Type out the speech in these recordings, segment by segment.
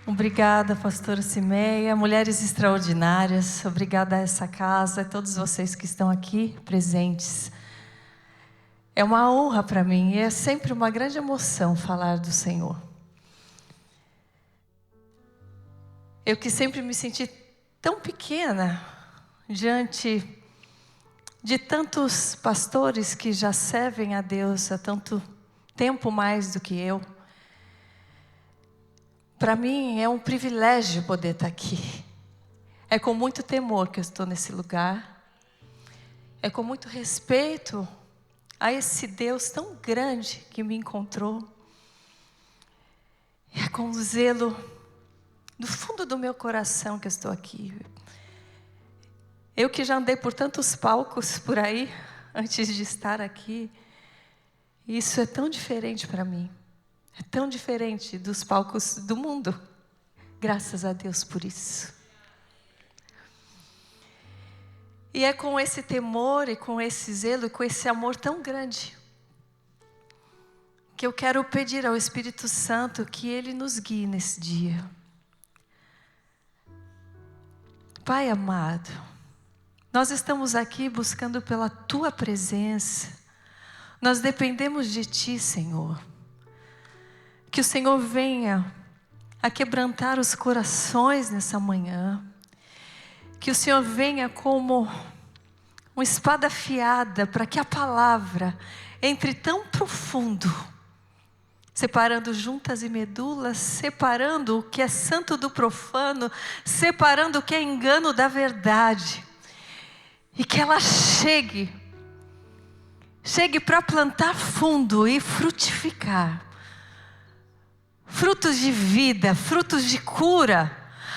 Obrigada, pastora Cimeia, mulheres extraordinárias, obrigada a essa casa, a todos vocês que estão aqui presentes. É uma honra para mim e é sempre uma grande emoção falar do Senhor. Eu que sempre me senti tão pequena diante de tantos pastores que já servem a Deus há tanto tempo mais do que eu. Para mim é um privilégio poder estar aqui. É com muito temor que eu estou nesse lugar. É com muito respeito a esse Deus tão grande que me encontrou. É com zelo do fundo do meu coração que eu estou aqui. Eu que já andei por tantos palcos por aí, antes de estar aqui. Isso é tão diferente para mim. É tão diferente dos palcos do mundo. Graças a Deus por isso. E é com esse temor e com esse zelo e com esse amor tão grande que eu quero pedir ao Espírito Santo que Ele nos guie nesse dia. Pai amado, nós estamos aqui buscando pela Tua presença. Nós dependemos de Ti, Senhor. Que o Senhor venha a quebrantar os corações nessa manhã. Que o Senhor venha como uma espada afiada para que a palavra entre tão profundo, separando juntas e medulas, separando o que é santo do profano, separando o que é engano da verdade. E que ela chegue para plantar fundo e frutificar. Frutos de vida, frutos de cura,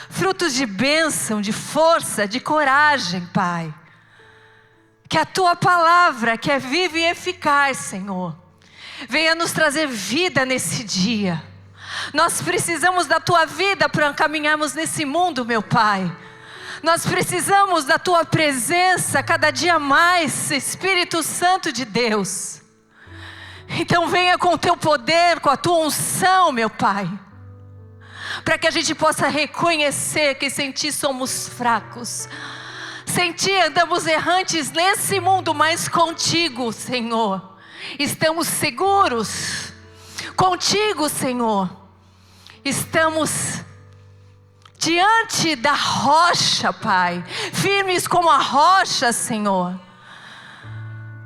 frutos de bênção, de força, de coragem, Pai. Que a Tua palavra, que é viva e eficaz, Senhor, venha nos trazer vida nesse dia. Nós precisamos da Tua vida para caminharmos nesse mundo, meu Pai. Nós precisamos da Tua presença cada dia mais, Espírito Santo de Deus. Então venha com o Teu poder, com a Tua unção, meu Pai. Para que a gente possa reconhecer que sem Ti somos fracos. Sem Ti andamos errantes nesse mundo, mas contigo, Senhor, estamos seguros. Contigo, Senhor, estamos diante da rocha, Pai. Firmes como a rocha, Senhor.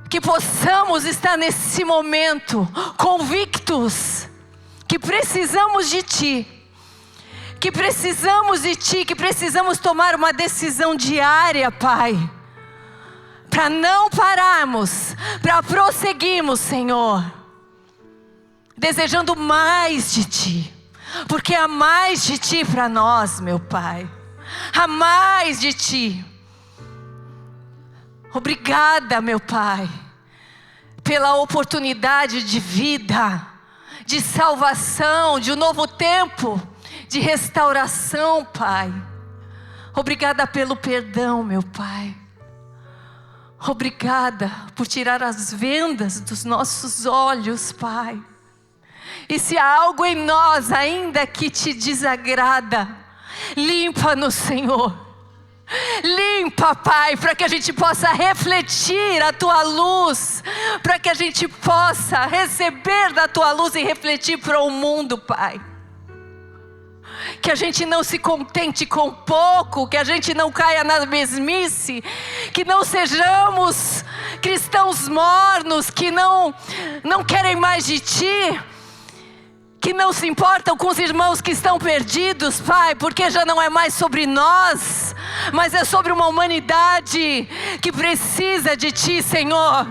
Que possamos estar nesse momento convictos que precisamos de Ti, que precisamos de Ti, que precisamos tomar uma decisão diária, Pai, para não pararmos, para prosseguirmos, Senhor, desejando mais de Ti, porque há mais de Ti para nós, meu Pai, há mais de Ti. Obrigada, meu Pai, pela oportunidade de vida, de salvação, de um novo tempo, de restauração, Pai. Obrigada pelo perdão, meu Pai. Obrigada por tirar as vendas dos nossos olhos, Pai. E se há algo em nós ainda que Te desagrada, limpa-nos, Senhor. Limpa, Pai, para que a gente possa refletir a Tua luz, para que a gente possa receber da Tua luz e refletir para o mundo, Pai. Que a gente não se contente com pouco, que a gente não caia na mesmice, que não sejamos cristãos mornos, que não querem mais de Ti, que não se importam com os irmãos que estão perdidos, Pai, porque já não é mais sobre nós, mas é sobre uma humanidade que precisa de Ti, Senhor.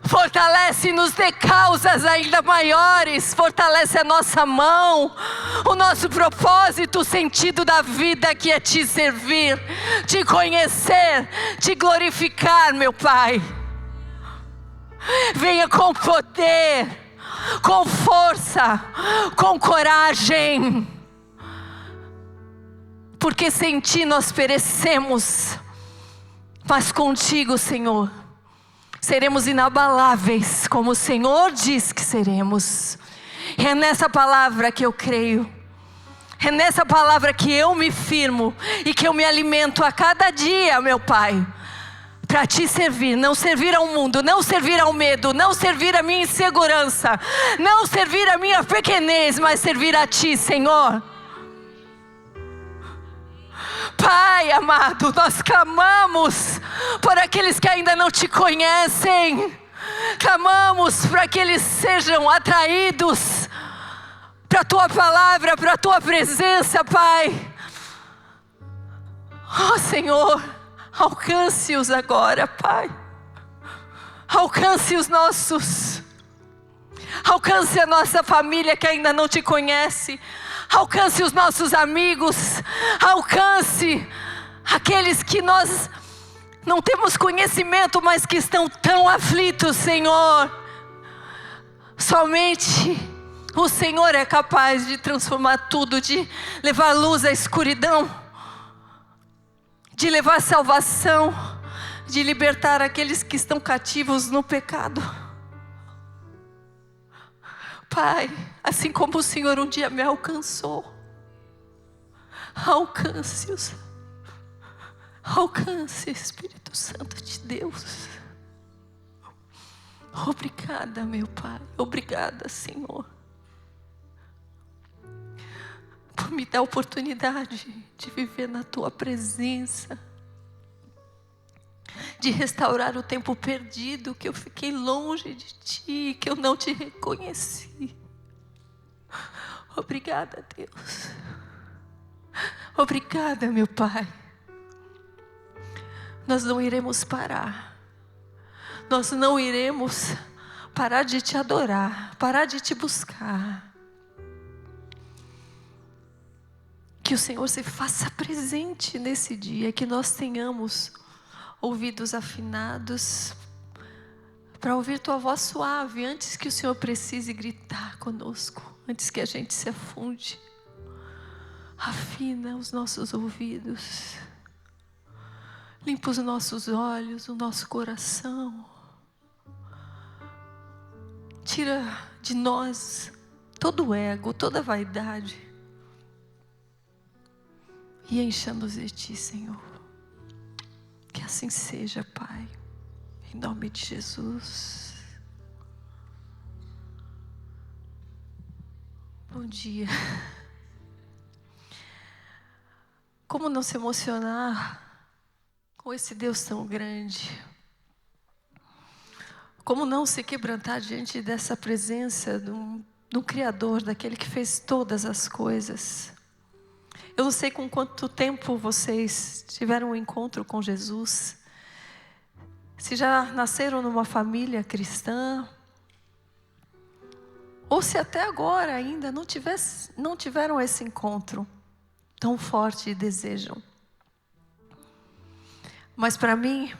Fortalece-nos de causas ainda maiores, fortalece a nossa mão, o nosso propósito, o sentido da vida, que é Te servir, Te conhecer, Te glorificar, meu Pai. Venha com poder, com força, com coragem, porque sem Ti nós perecemos, mas contigo, Senhor, seremos inabaláveis, como o Senhor diz que seremos. E é nessa palavra que eu creio. É nessa palavra que eu me firmo e que eu me alimento a cada dia, meu Pai, para Te servir, não servir ao mundo, não servir ao medo, não servir à minha insegurança, não servir à minha pequenez, mas servir a Ti, Senhor. Pai amado, nós clamamos por aqueles que ainda não Te conhecem, clamamos para que eles sejam atraídos para a Tua palavra, para a Tua presença, Pai. Oh Senhor, alcance-os agora, Pai. Alcance os nossos. Alcance a nossa família que ainda não Te conhece. Alcance os nossos amigos. Alcance aqueles que nós não temos conhecimento, mas que estão tão aflitos, Senhor. Somente o Senhor é capaz de transformar tudo, de levar luz à escuridão, de levar salvação, de libertar aqueles que estão cativos no pecado. Pai, assim como o Senhor um dia me alcançou, alcance-os. Alcance, Espírito Santo de Deus. Obrigada, meu Pai. Obrigada, Senhor, por me dar a oportunidade de viver na Tua presença, de restaurar o tempo perdido, que eu fiquei longe de Ti, que eu não Te reconheci. Obrigada, Deus. Obrigada, meu Pai. Nós não iremos parar. Nós não iremos parar de Te adorar, parar de Te buscar. Que o Senhor se faça presente nesse dia, que nós tenhamos ouvidos afinados para ouvir Tua voz suave, antes que o Senhor precise gritar conosco, antes que a gente se afunde. Afina os nossos ouvidos, limpa os nossos olhos, o nosso coração. Tira de nós todo o ego, toda a vaidade, e encha-nos de Ti, Senhor. Que assim seja, Pai, em nome de Jesus. Bom dia. Como não se emocionar com esse Deus tão grande? Como não se quebrantar diante dessa presença do Criador, daquele que fez todas as coisas? Eu não sei com quanto tempo vocês tiveram um encontro com Jesus. Se já nasceram numa família cristã, ou se até agora ainda não tiveram esse encontro tão forte e desejam. Mas para mim,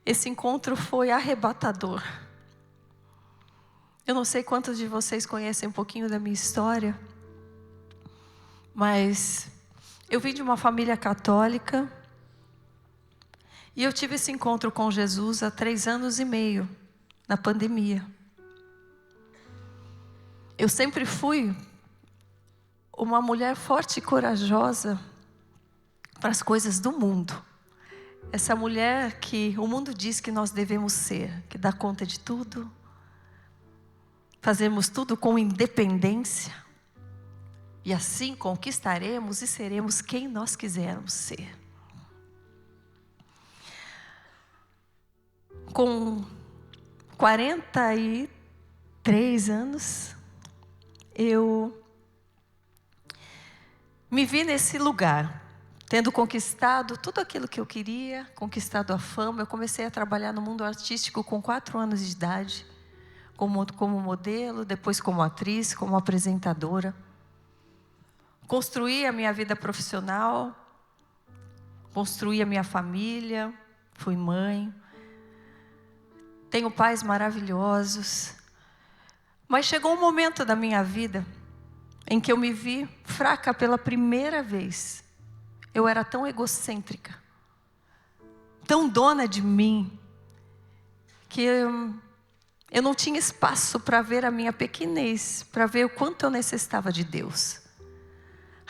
esse encontro foi arrebatador. Eu não sei quantos de vocês conhecem um pouquinho da minha história, mas eu vim de uma família católica e eu tive esse encontro com Jesus há 3 anos e meio, na pandemia. Eu sempre fui uma mulher forte e corajosa para as coisas do mundo. Essa mulher que o mundo diz que nós devemos ser, que dá conta de tudo, fazemos tudo com independência, e assim conquistaremos e seremos quem nós quisermos ser. Com 43 anos, eu me vi nesse lugar, tendo conquistado tudo aquilo que eu queria, conquistado a fama. Eu comecei a trabalhar no mundo artístico com 4 anos de idade, como modelo, depois como atriz, como apresentadora. Construí a minha vida profissional, construí a minha família, fui mãe, tenho pais maravilhosos. Mas chegou um momento da minha vida em que eu me vi fraca pela primeira vez. Eu era tão egocêntrica, tão dona de mim, que eu não tinha espaço para ver a minha pequenez, para ver o quanto eu necessitava de Deus.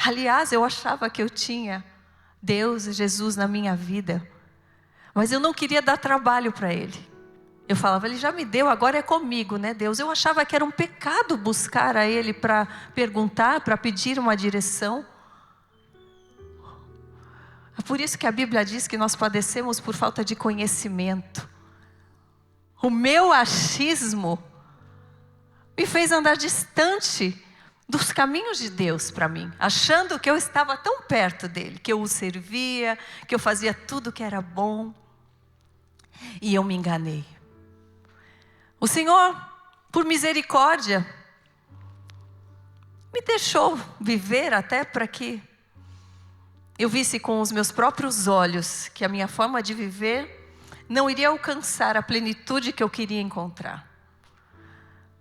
Aliás, eu achava que eu tinha Deus e Jesus na minha vida, mas eu não queria dar trabalho para Ele. Eu falava, Ele já me deu, agora é comigo, né, Deus? Eu achava que era um pecado buscar a Ele para perguntar, para pedir uma direção. É por isso que a Bíblia diz que nós padecemos por falta de conhecimento. O meu achismo me fez andar distante dos caminhos de Deus para mim, achando que eu estava tão perto dEle, que eu o servia, que eu fazia tudo que era bom. E eu me enganei. O Senhor, por misericórdia, me deixou viver até para que eu visse com os meus próprios olhos que a minha forma de viver não iria alcançar a plenitude que eu queria encontrar.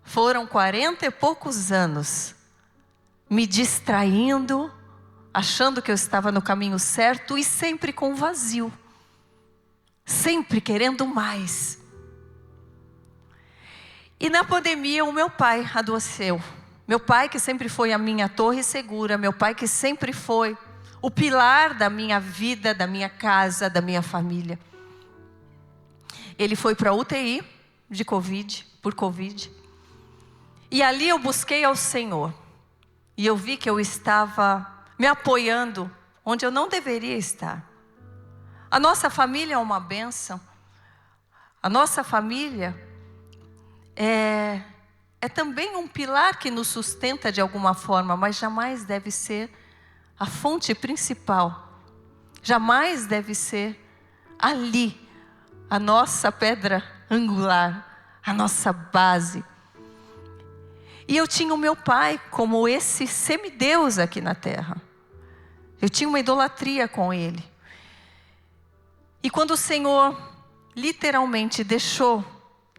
Foram 40 e poucos anos me distraindo, achando que eu estava no caminho certo e sempre com vazio, sempre querendo mais. E na pandemia o meu pai adoeceu. Meu pai que sempre foi a minha torre segura, meu pai que sempre foi o pilar da minha vida, da minha casa, da minha família. Ele foi para a UTI por Covid. E ali eu busquei ao Senhor. E eu vi que eu estava me apoiando onde eu não deveria estar. A nossa família é uma bênção. A nossa família é também um pilar que nos sustenta de alguma forma, mas jamais deve ser a fonte principal. Jamais deve ser ali a nossa pedra angular, a nossa base. E eu tinha o meu pai como esse semideus aqui na terra. Eu tinha uma idolatria com ele. E quando o Senhor literalmente deixou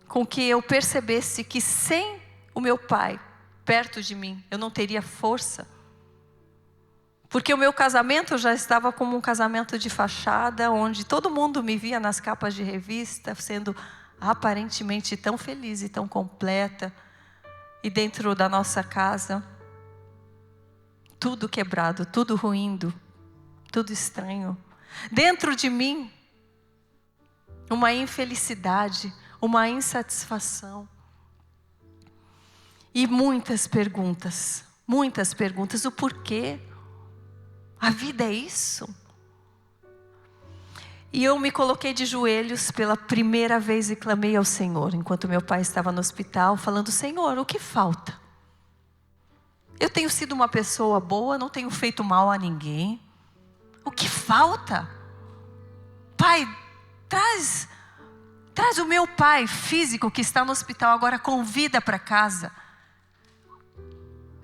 com que eu percebesse que sem o meu pai perto de mim, eu não teria força. Porque o meu casamento já estava como um casamento de fachada, onde todo mundo me via nas capas de revista, sendo aparentemente tão feliz e tão completa. E dentro da nossa casa, tudo quebrado, tudo ruindo, tudo estranho. Dentro de mim, uma infelicidade, uma insatisfação. E muitas perguntas. O porquê? A vida é isso? E eu me coloquei de joelhos pela primeira vez e clamei ao Senhor, enquanto meu pai estava no hospital, falando, Senhor, o que falta? Eu tenho sido uma pessoa boa, não tenho feito mal a ninguém. O que falta? Pai, traz o meu pai físico que está no hospital agora com vida para casa.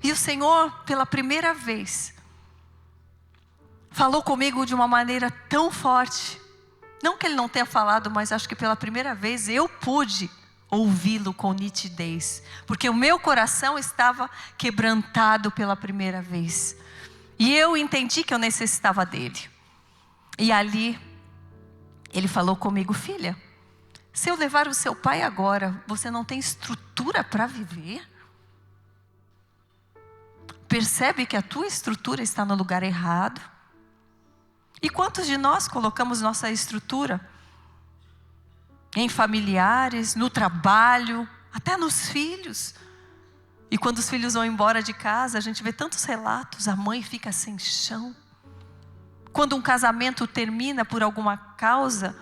E o Senhor, pela primeira vez, falou comigo de uma maneira tão forte. Não que Ele não tenha falado, mas acho que pela primeira vez eu pude ouvi-lo com nitidez. Porque o meu coração estava quebrantado pela primeira vez. E eu entendi que eu necessitava dEle. E ali, Ele falou comigo, filha, se eu levar o seu pai agora, você não tem estrutura para viver? Percebe que a tua estrutura está no lugar errado? E quantos de nós colocamos nossa estrutura em familiares, no trabalho, até nos filhos? E quando os filhos vão embora de casa, a gente vê tantos relatos, a mãe fica sem chão. Quando um casamento termina por alguma causa,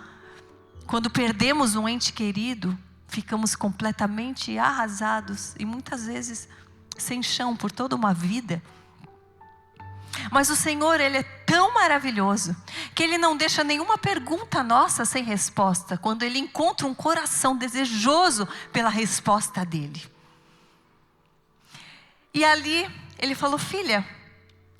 quando perdemos um ente querido, ficamos completamente arrasados e muitas vezes sem chão por toda uma vida. Mas o Senhor, Ele é tão maravilhoso, que Ele não deixa nenhuma pergunta nossa sem resposta, quando Ele encontra um coração desejoso pela resposta dEle. E ali, Ele falou, filha,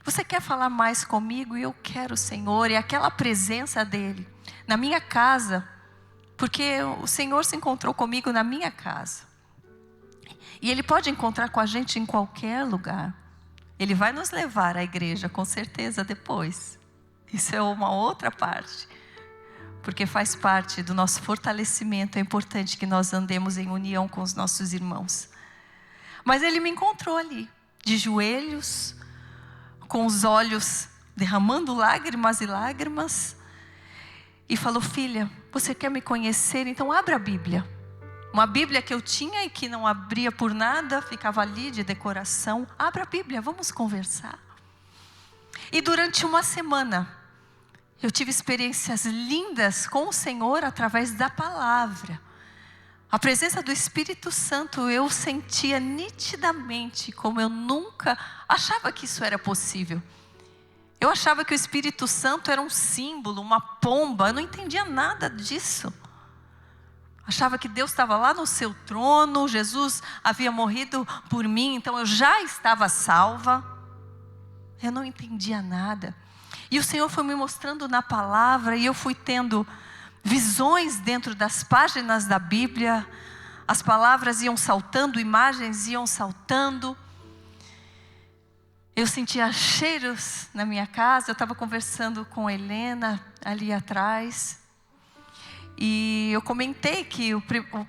você quer falar mais comigo? E eu quero, Senhor, e aquela presença dEle na minha casa, porque o Senhor se encontrou comigo na minha casa. E Ele pode encontrar com a gente em qualquer lugar. Ele vai nos levar à igreja, com certeza, depois. Isso é uma outra parte. Porque faz parte do nosso fortalecimento. É importante que nós andemos em união com os nossos irmãos. Mas Ele me encontrou ali, de joelhos, com os olhos derramando lágrimas e lágrimas, e falou: filha, você quer me conhecer? Então abra a Bíblia. Uma Bíblia que eu tinha e que não abria por nada, ficava ali de decoração. Abra a Bíblia, vamos conversar. E durante uma semana, eu tive experiências lindas com o Senhor através da palavra. A presença do Espírito Santo eu sentia nitidamente, como eu nunca achava que isso era possível. Eu achava que o Espírito Santo era um símbolo, uma pomba, eu não entendia nada disso. Achava que Deus estava lá no seu trono, Jesus havia morrido por mim, então eu já estava salva. Eu não entendia nada. E o Senhor foi me mostrando na palavra, e eu fui tendo visões dentro das páginas da Bíblia. As palavras iam saltando, imagens iam saltando. Eu sentia cheiros na minha casa. Eu estava conversando com Helena ali atrás. E eu comentei que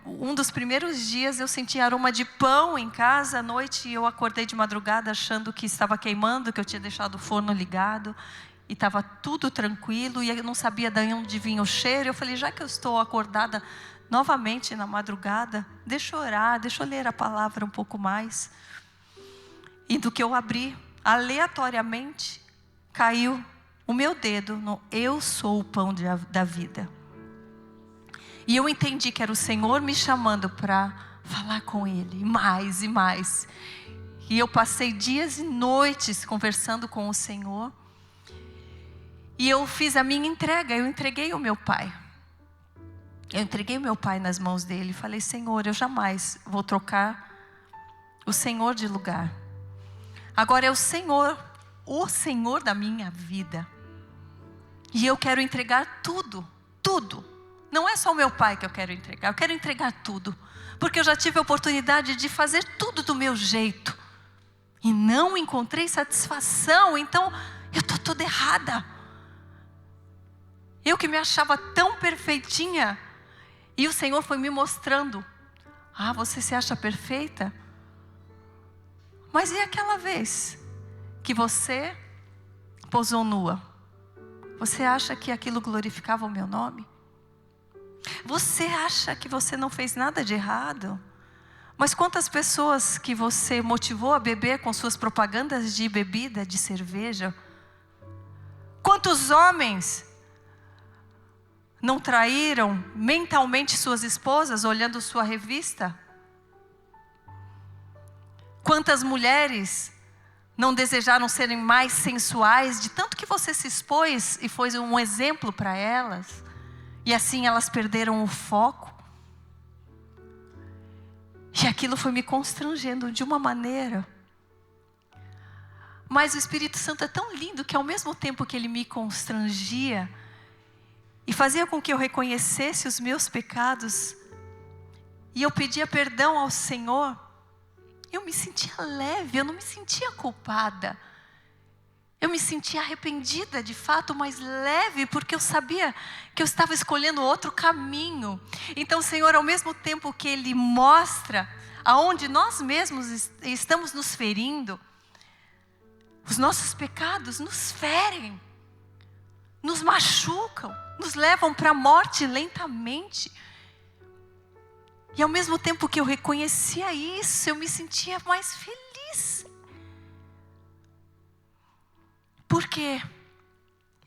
um dos primeiros dias eu senti aroma de pão em casa. À noite eu acordei de madrugada achando que estava queimando, que eu tinha deixado o forno ligado. E estava tudo tranquilo, e eu não sabia de onde vinha o cheiro. Eu falei: já que eu estou acordada novamente na madrugada, deixa eu orar, deixa eu ler a palavra um pouco mais. E do que eu abri, aleatoriamente, caiu o meu dedo no eu sou o pão da vida. E eu entendi que era o Senhor me chamando para falar com Ele, mais e mais. E eu passei dias e noites conversando com o Senhor. E eu fiz a minha entrega, eu entreguei o meu pai. Eu entreguei o meu pai nas mãos dele e falei: Senhor, eu jamais vou trocar o Senhor de lugar. Agora é o Senhor da minha vida. E eu quero entregar tudo, tudo. Não é só o meu pai que eu quero entregar tudo. Porque eu já tive a oportunidade de fazer tudo do meu jeito. E não encontrei satisfação, então eu estou toda errada. Eu que me achava tão perfeitinha. E o Senhor foi me mostrando: ah, você se acha perfeita? Mas e aquela vez que você posou nua? Você acha que aquilo glorificava o meu nome? Você acha que você não fez nada de errado? Mas quantas pessoas que você motivou a beber com suas propagandas de bebida, de cerveja? Quantos homens não traíram mentalmente suas esposas olhando sua revista? Quantas mulheres não desejaram serem mais sensuais, de tanto que você se expôs e foi um exemplo para elas? E assim elas perderam o foco. E aquilo foi me constrangendo de uma maneira. Mas o Espírito Santo é tão lindo que ao mesmo tempo que ele me constrangia e fazia com que eu reconhecesse os meus pecados, e eu pedia perdão ao Senhor, eu me sentia leve, eu não me sentia culpada. Eu me sentia arrependida de fato, mas leve, porque eu sabia que eu estava escolhendo outro caminho. Então, Senhor, ao mesmo tempo que Ele mostra aonde nós mesmos estamos nos ferindo, os nossos pecados nos ferem, nos machucam, nos levam para a morte lentamente. E ao mesmo tempo que eu reconhecia isso, eu me sentia mais feliz. Porque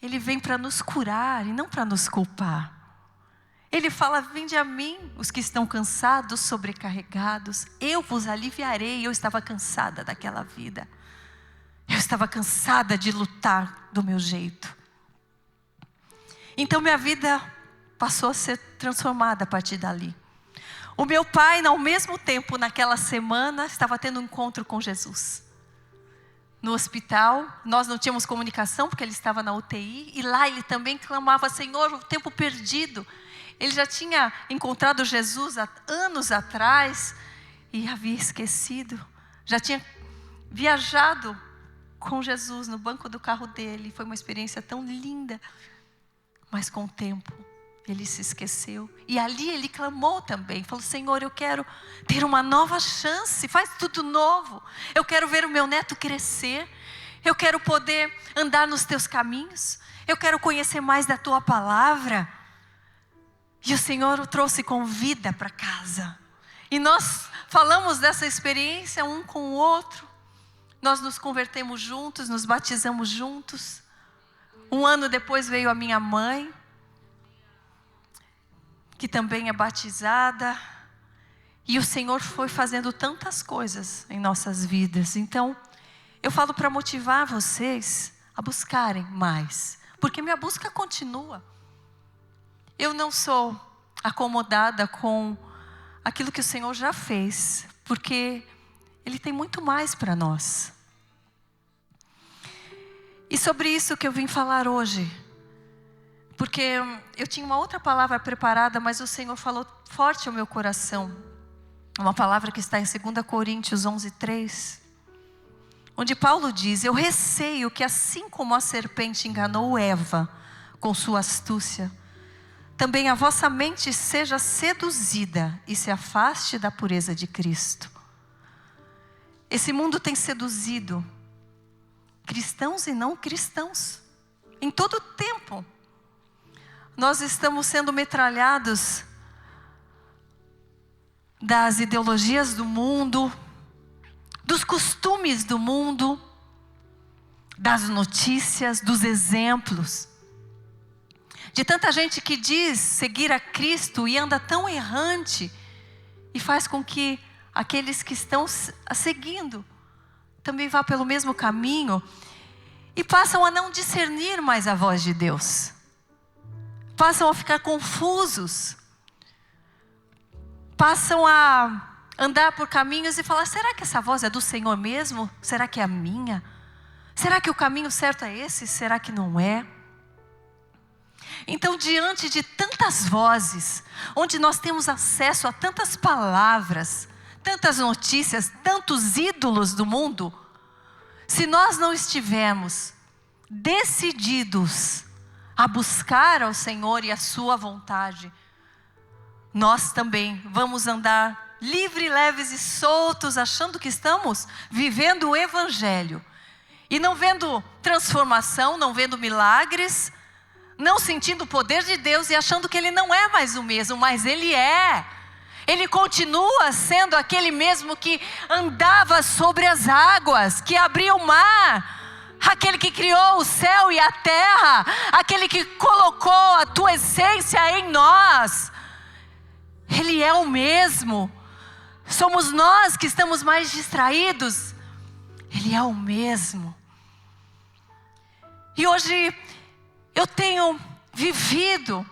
Ele vem para nos curar e não para nos culpar. Ele fala: vinde a mim os que estão cansados, sobrecarregados, eu vos aliviarei. Eu estava cansada daquela vida. Eu estava cansada de lutar do meu jeito. Então minha vida passou a ser transformada a partir dali. O meu pai, ao mesmo tempo, naquela semana, estava tendo um encontro com Jesus. No hospital, nós não tínhamos comunicação porque ele estava na UTI. E lá ele também clamava: Senhor, o tempo perdido. Ele já tinha encontrado Jesus há anos atrás e havia esquecido. Já tinha viajado com Jesus no banco do carro dele. Foi uma experiência tão linda. Mas com o tempo, ele se esqueceu. E ali ele clamou também. Falou: Senhor, eu quero ter uma nova chance. Faz tudo novo. Eu quero ver o meu neto crescer. Eu quero poder andar nos teus caminhos. Eu quero conhecer mais da tua palavra. E o Senhor o trouxe com vida para casa. E nós falamos dessa experiência um com o outro. Nós nos convertemos juntos, nos batizamos juntos. 1 ano depois veio a minha mãe, que também é batizada. E o Senhor foi fazendo tantas coisas em nossas vidas. Então, eu falo para motivar vocês a buscarem mais. Porque minha busca continua. Eu não sou acomodada com aquilo que o Senhor já fez. Porque Ele tem muito mais para nós. E sobre isso que eu vim falar hoje. Porque eu tinha uma outra palavra preparada, mas o Senhor falou forte ao meu coração. Uma palavra que está em 2 Coríntios 11:3. Onde Paulo diz: eu receio que assim como a serpente enganou Eva com sua astúcia, também a vossa mente seja seduzida e se afaste da pureza de Cristo. Esse mundo tem seduzido cristãos e não cristãos. Em todo o tempo. Nós estamos sendo metralhados das ideologias do mundo, dos costumes do mundo, das notícias, dos exemplos. De tanta gente que diz seguir a Cristo e anda tão errante e faz com que aqueles que estão seguindo também vá pelo mesmo caminho e passam a não discernir mais a voz de Deus. Passam a ficar confusos. Passam a andar por caminhos e falar: será que essa voz é do Senhor mesmo? Será que é a minha? Será que o caminho certo é esse? Será que não é? Então, diante de tantas vozes, onde nós temos acesso a tantas palavras, tantas notícias, tantos ídolos do mundo, se nós não estivermos decididos a buscar ao Senhor e a sua vontade, nós também vamos andar livres, leves e soltos, achando que estamos vivendo o Evangelho. E não vendo transformação, não vendo milagres, não sentindo o poder de Deus e achando que Ele não é mais o mesmo, mas Ele é. Ele continua sendo aquele mesmo que andava sobre as águas, que abria o mar, aquele que criou o céu e a terra, aquele que colocou a tua essência em nós. Ele é o mesmo. Somos nós que estamos mais distraídos. Ele é o mesmo. E hoje eu tenho vivido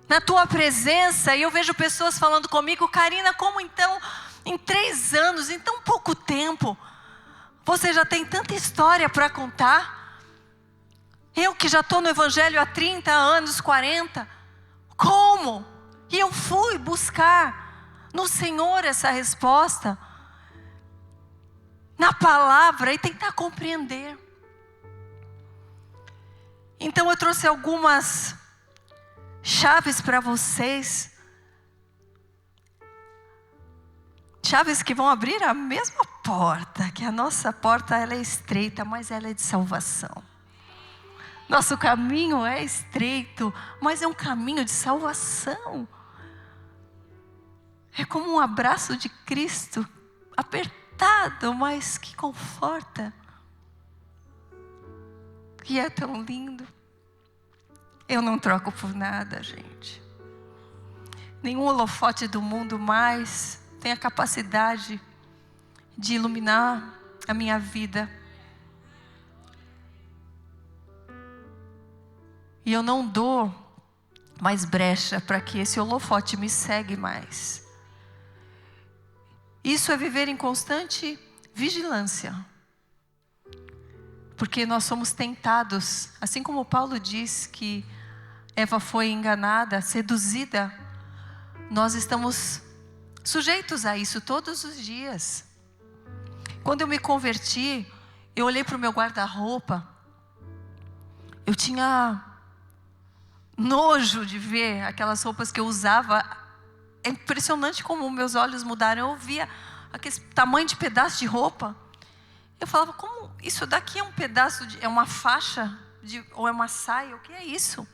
na tua presença e eu vejo pessoas falando comigo: Karina, como então em 3 anos, em tão pouco tempo, você já tem tanta história para contar? Eu que já estou no Evangelho há 30 anos, 40. Como? E eu fui buscar no Senhor essa resposta, na palavra, e tentar compreender. Então eu trouxe algumas chaves para vocês. Chaves que vão abrir a mesma porta, que a nossa porta ela é estreita, mas ela é de salvação. Nosso caminho é estreito, mas é um caminho de salvação. É como um abraço de Cristo, apertado, mas que conforta. E é tão lindo. Eu não troco por nada, gente. Nenhum holofote do mundo mais tem a capacidade de iluminar a minha vida. E eu não dou mais brecha para que esse holofote me segue mais. Isso é viver em constante vigilância. Porque nós somos tentados, assim como Paulo diz que Eva foi enganada, seduzida, nós estamos sujeitos a isso todos os dias. Quando eu me converti, eu olhei para o meu guarda-roupa, eu tinha nojo de ver aquelas roupas que eu usava. É impressionante como meus olhos mudaram. Eu via aquele tamanho de pedaço de roupa. Eu falava, como isso daqui é um pedaço, é uma faixa, ou é uma saia, o que é isso?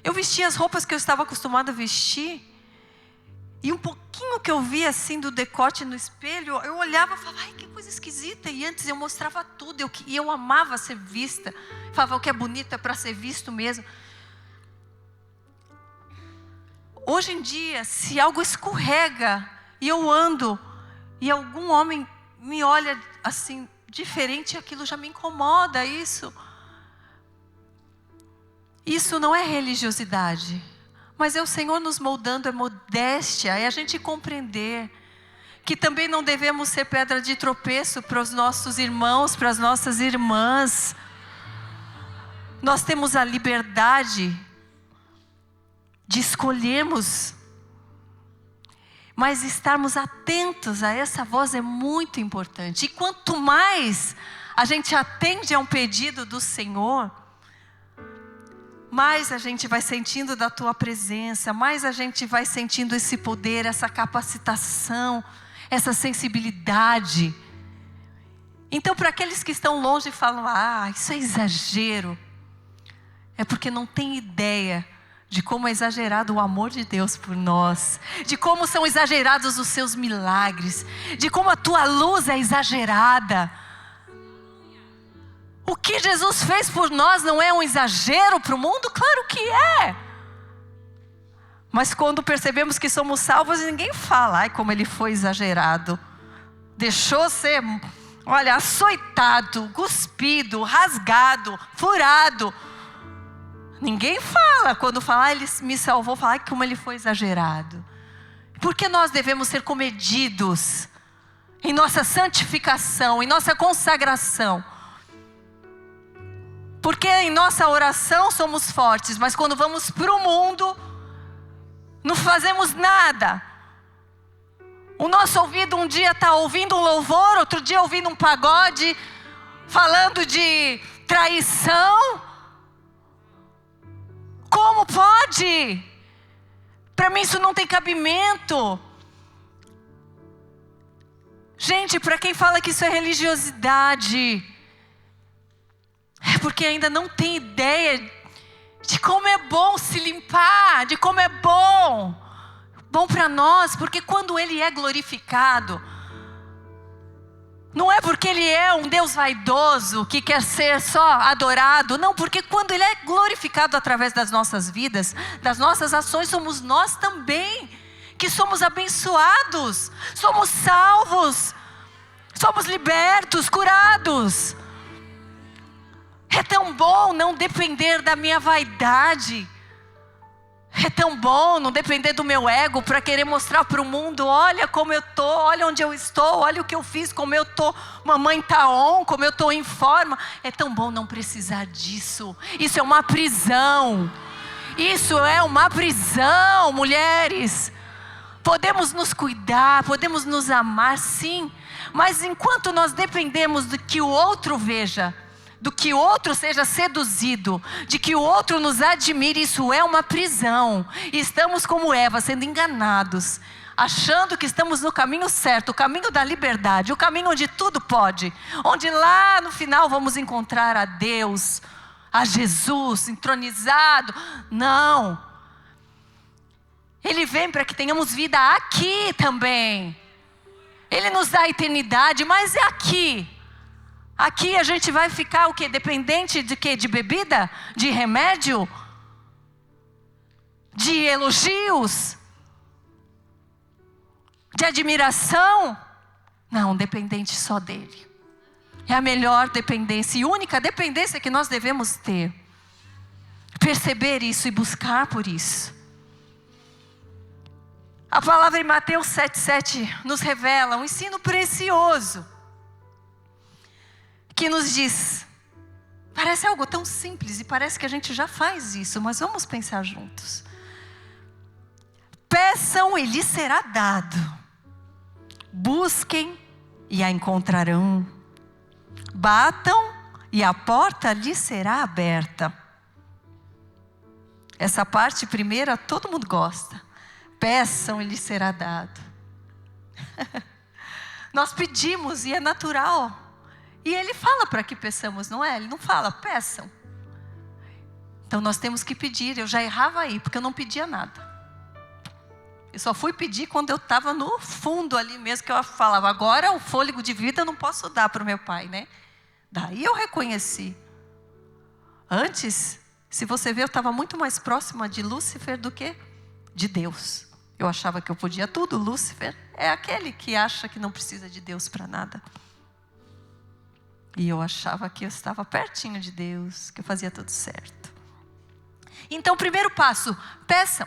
Eu vestia as roupas que eu estava acostumada a vestir, e um pouquinho que eu via assim do decote no espelho, eu olhava e falava, ai, que coisa esquisita. E antes eu mostrava tudo, e eu amava ser vista. Falava, o que é bonito é para ser visto mesmo. Hoje em dia, se algo escorrega e eu ando, e algum homem me olha assim, diferente, aquilo já me incomoda, isso não é religiosidade. Mas é o Senhor nos moldando, é modéstia, é a gente compreender que também não devemos ser pedra de tropeço para os nossos irmãos, para as nossas irmãs. Nós temos a liberdade de escolhermos, mas estarmos atentos a essa voz é muito importante. E quanto mais a gente atende a um pedido do Senhor, mais a gente vai sentindo da tua presença, mais a gente vai sentindo esse poder, essa capacitação, essa sensibilidade. Então, para aqueles que estão longe e falam, isso é exagero, é porque não tem ideia de como é exagerado o amor de Deus por nós, de como são exagerados os seus milagres, de como a tua luz é exagerada. O que Jesus fez por nós não é um exagero para o mundo? Claro que é. Mas quando percebemos que somos salvos, ninguém fala, ai, como ele foi exagerado. Deixou ser, olha, açoitado, cuspido, rasgado, furado. Ninguém fala, quando fala, ele me salvou, fala, ai, como ele foi exagerado. Porque nós devemos ser comedidos em nossa santificação, em nossa consagração. Porque em nossa oração somos fortes, mas quando vamos para o mundo, não fazemos nada. O nosso ouvido um dia está ouvindo um louvor, outro dia ouvindo um pagode, falando de traição. Como pode? Para mim isso não tem cabimento. Gente, para quem fala que isso é religiosidade, é porque ainda não tem ideia de como é bom se limpar, de como é bom para nós, porque quando Ele é glorificado, não é porque Ele é um Deus vaidoso, que quer ser só adorado, não, porque quando Ele é glorificado através das nossas vidas, das nossas ações, somos nós também, que somos abençoados, somos salvos, somos libertos, curados. É tão bom não depender da minha vaidade. É tão bom não depender do meu ego para querer mostrar para o mundo, olha como eu estou, olha onde eu estou, olha o que eu fiz, como eu estou, mamãe tá on, como eu estou em forma. É tão bom não precisar disso. Isso é uma prisão. Isso é uma prisão, mulheres. Podemos nos cuidar, podemos nos amar, sim. Mas enquanto nós dependemos do que o outro veja, do que o outro seja seduzido, de que o outro nos admire, isso é uma prisão. E estamos como Eva, sendo enganados, achando que estamos no caminho certo, o caminho da liberdade, o caminho onde tudo pode, onde lá no final vamos encontrar a Deus, a Jesus entronizado. Não. Ele vem para que tenhamos vida aqui também. Ele nos dá a eternidade, mas é aqui. Aqui a gente vai ficar o quê? Dependente de quê? De bebida? De remédio? De elogios? De admiração? Não, dependente só dele. É a melhor dependência e única dependência que nós devemos ter. Perceber isso e buscar por isso. A palavra em Mateus 7,7 nos revela um ensino precioso. Que nos diz, parece algo tão simples e parece que a gente já faz isso, mas vamos pensar juntos. Peçam e lhes será dado. Busquem e a encontrarão. Batam e a porta lhes será aberta. Essa parte primeira todo mundo gosta. Peçam e lhes será dado. Nós pedimos e é natural. E Ele fala para que peçamos, não é? Ele não fala, peçam. Então nós temos que pedir. Eu já errava aí, porque eu não pedia nada. Eu só fui pedir quando eu estava no fundo ali mesmo, que eu falava, agora o fôlego de vida eu não posso dar para o meu pai, né? Daí eu reconheci. Antes, se você ver, eu estava muito mais próxima de Lúcifer do que de Deus. Eu achava que eu podia tudo. Lúcifer é aquele que acha que não precisa de Deus para nada. E eu achava que eu estava pertinho de Deus, que eu fazia tudo certo. Então, primeiro passo, peçam.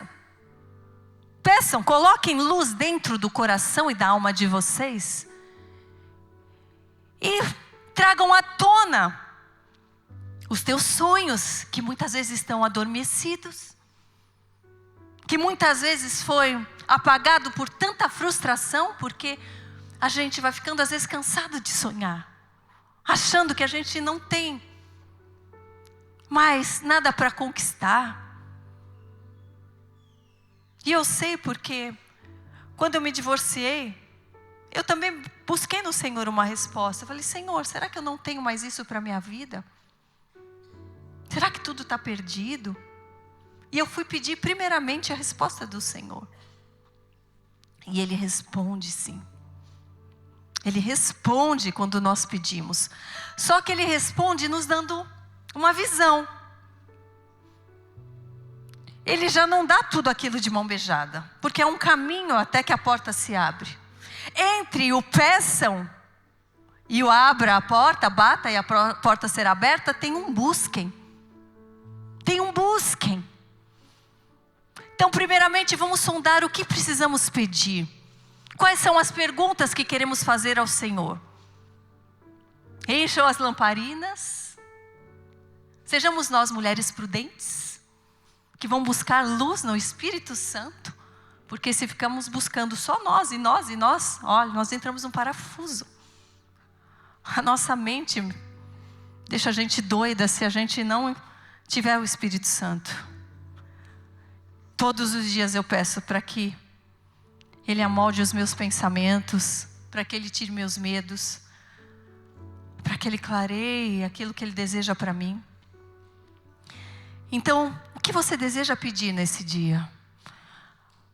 Peçam, coloquem luz dentro do coração e da alma de vocês. E tragam à tona os teus sonhos, que muitas vezes estão adormecidos. Que muitas vezes foi apagado por tanta frustração, porque a gente vai ficando às vezes cansado de sonhar. Achando que a gente não tem mais nada para conquistar. E eu sei porque, quando eu me divorciei, eu também busquei no Senhor uma resposta. Eu falei, Senhor, será que eu não tenho mais isso para a minha vida? Será que tudo está perdido? E eu fui pedir primeiramente a resposta do Senhor. E Ele responde sim. Ele responde quando nós pedimos. Só que Ele responde nos dando uma visão. Ele já não dá tudo aquilo de mão beijada. Porque é um caminho até que a porta se abre. Entre o peçam e o abra a porta, bata e a porta será aberta, tem um busquem. Tem um busquem. Então, primeiramente, vamos sondar o que precisamos pedir. Quais são as perguntas que queremos fazer ao Senhor? Encham as lamparinas. Sejamos nós mulheres prudentes, que vão buscar luz no Espírito Santo. Porque se ficamos buscando só nós, olha, nós entramos num parafuso. A nossa mente deixa a gente doida se a gente não tiver o Espírito Santo. Todos os dias eu peço para que Ele amolde os meus pensamentos, para que Ele tire meus medos, para que Ele clareie aquilo que Ele deseja para mim. Então, o que você deseja pedir nesse dia?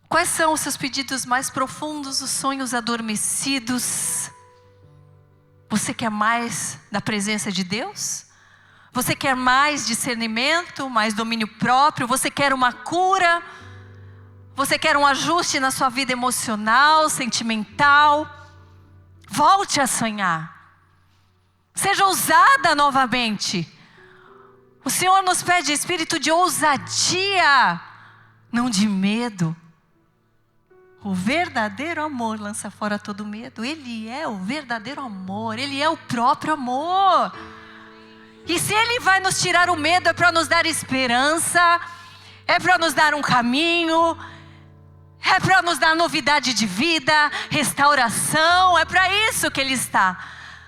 Quais são os seus pedidos mais profundos, os sonhos adormecidos? Você quer mais da presença de Deus? Você quer mais discernimento, mais domínio próprio? Você quer uma cura? Você quer um ajuste na sua vida emocional, sentimental? Volte a sonhar. Seja ousada novamente. O Senhor nos pede espírito de ousadia, não de medo. O verdadeiro amor lança fora todo medo. Ele é o verdadeiro amor. Ele é o próprio amor. E se Ele vai nos tirar o medo, é para nos dar esperança, é para nos dar um caminho, é para nos dar novidade de vida, restauração, é para isso que Ele está.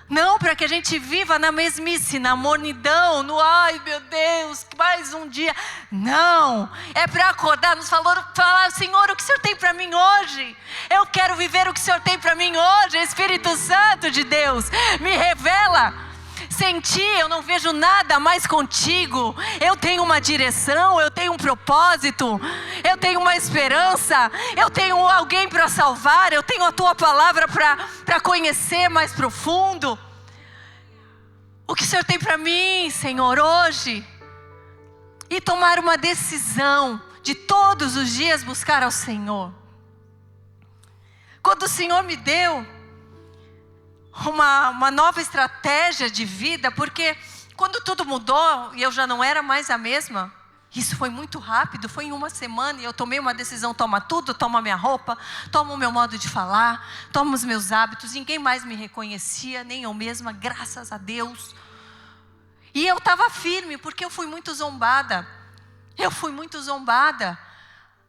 Não para que a gente viva na mesmice, na mornidão, no ai meu Deus, mais um dia. Não, é para acordar, nos falar, Senhor, o que o Senhor tem para mim hoje? Eu quero viver o que o Senhor tem para mim hoje. Espírito Santo de Deus, me revela. Sem Ti eu não vejo nada mais contigo. Eu tenho uma direção, eu tenho um propósito, eu tenho uma esperança, eu tenho alguém para salvar, eu tenho a Tua palavra para conhecer mais profundo. O que o Senhor tem para mim, Senhor, hoje? E tomar uma decisão de todos os dias buscar ao Senhor. Quando o Senhor me deu uma nova estratégia de vida, porque quando tudo mudou e eu já não era mais a mesma, isso foi muito rápido, foi em uma semana e eu tomei uma decisão, toma tudo, toma minha roupa, toma o meu modo de falar, toma os meus hábitos, ninguém mais me reconhecia, nem eu mesma, graças a Deus. E eu estava firme, porque eu fui muito zombada,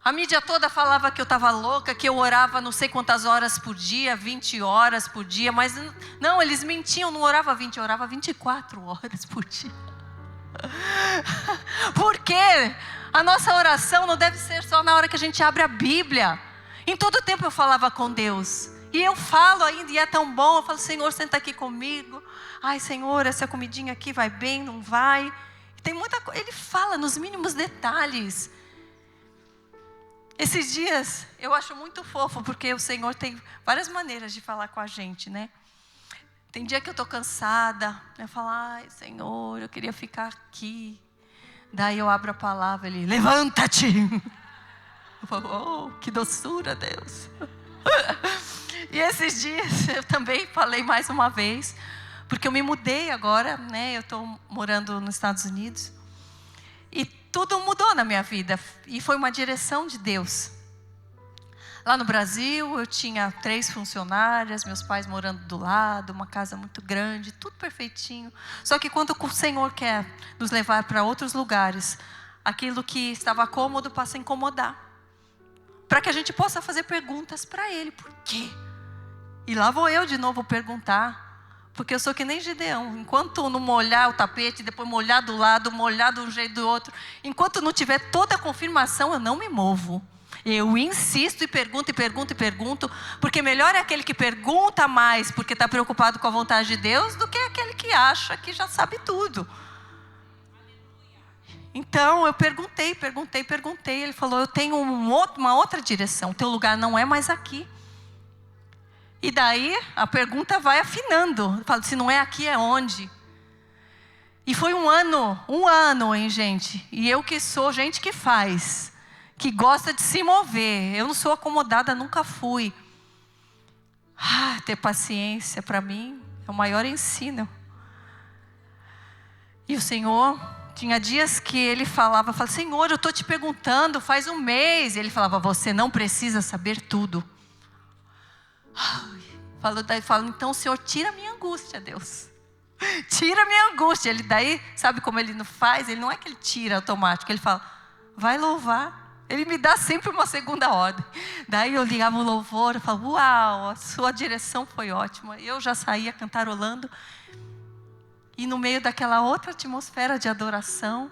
A mídia toda falava que eu estava louca, que eu orava não sei quantas horas por dia, 20 horas por dia. Mas não, eles mentiam, não orava 20, eu orava 24 horas por dia. Porque a nossa oração não deve ser só na hora que a gente abre a Bíblia. Em todo tempo eu falava com Deus. E eu falo ainda, e é tão bom, eu falo, Senhor, senta aqui comigo. Ai, Senhor, essa comidinha aqui vai bem, não vai? Tem muita coisa, ele fala nos mínimos detalhes. Esses dias, eu acho muito fofo, porque o Senhor tem várias maneiras de falar com a gente, né? Tem dia que eu estou cansada, eu falo, ai, Senhor, eu queria ficar aqui. Daí eu abro a palavra, ele, levanta-te. Eu falo, oh, que doçura, Deus. E esses dias eu também falei mais uma vez, porque eu me mudei agora, né? Eu estou morando nos Estados Unidos. E tudo mudou na minha vida. E foi uma direção de Deus. Lá no Brasil eu tinha 3 funcionárias, meus pais morando do lado, uma casa muito grande, tudo perfeitinho. Só que quando o Senhor quer nos levar para outros lugares, aquilo que estava cômodo passa a incomodar. Para que a gente possa fazer perguntas para Ele. Por quê? E lá vou eu de novo perguntar. Porque eu sou que nem Gideão. Enquanto não molhar o tapete, depois molhar do lado, molhar de um jeito do outro. Enquanto não tiver toda a confirmação, eu não me movo. Eu insisto e pergunto, e pergunto, e pergunto. Porque melhor é aquele que pergunta mais, porque está preocupado com a vontade de Deus, do que aquele que acha que já sabe tudo. Então eu perguntei. Ele falou, eu tenho uma outra direção. O teu lugar não é mais aqui. E daí a pergunta vai afinando. Eu falo, se não é aqui, é onde? E foi um ano, hein, gente? E eu que sou gente que faz, que gosta de se mover. Eu não sou acomodada, nunca fui. Ter paciência para mim é o maior ensino. E o Senhor, tinha dias que Ele falava, Senhor, eu estou te perguntando faz um mês. E Ele falava, você não precisa saber tudo. Falo, então o Senhor tira a minha angústia, Deus. Tira a minha angústia. Ele daí, sabe como Ele não faz? Ele não é que Ele tira automático. Ele fala, vai louvar. Ele me dá sempre uma segunda ordem. Daí eu ligava o louvor, eu falava, uau, a sua direção foi ótima. Eu já saía cantarolando. E no meio daquela outra atmosfera de adoração,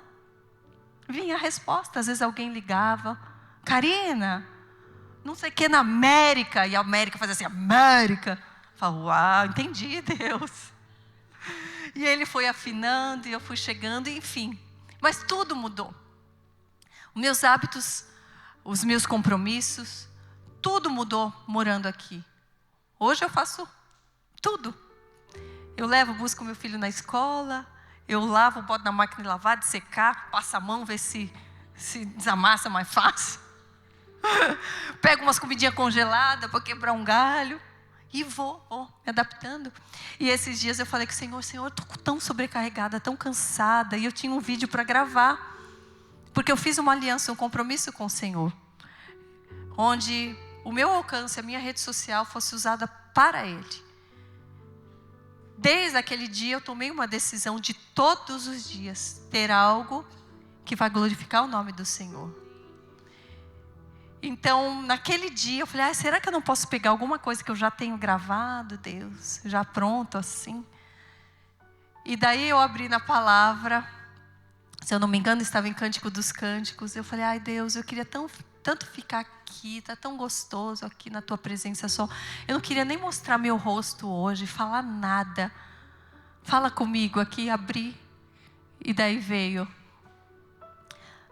vinha a resposta. Às vezes alguém ligava, Karina, não sei o que na América. E a América fazia assim, América. Eu falava, uau, entendi, Deus. E Ele foi afinando, e eu fui chegando, enfim. Mas tudo mudou. Os meus hábitos, os meus compromissos, tudo mudou morando aqui. Hoje eu faço tudo. Eu levo, busco meu filho na escola, eu lavo, boto na máquina de lavar, de secar, passo a mão, ver se desamassa mais fácil. Pego umas comidinhas congeladas para quebrar um galho. E vou me adaptando. E esses dias eu falei com o Senhor, eu estou tão sobrecarregada, tão cansada. E eu tinha um vídeo para gravar. Porque eu fiz uma aliança, um compromisso com o Senhor. Onde o meu alcance, a minha rede social fosse usada para Ele. Desde aquele dia eu tomei uma decisão de todos os dias ter algo que vai glorificar o nome do Senhor. Então, naquele dia eu falei, será que eu não posso pegar alguma coisa que eu já tenho gravado, Deus? Já pronto assim. E daí eu abri na palavra, se eu não me engano estava em Cântico dos Cânticos. Eu falei, Deus, eu queria tanto ficar aqui, está tão gostoso aqui na Tua presença só. Eu não queria nem mostrar meu rosto hoje, falar nada. Fala comigo aqui, abri. E daí veio,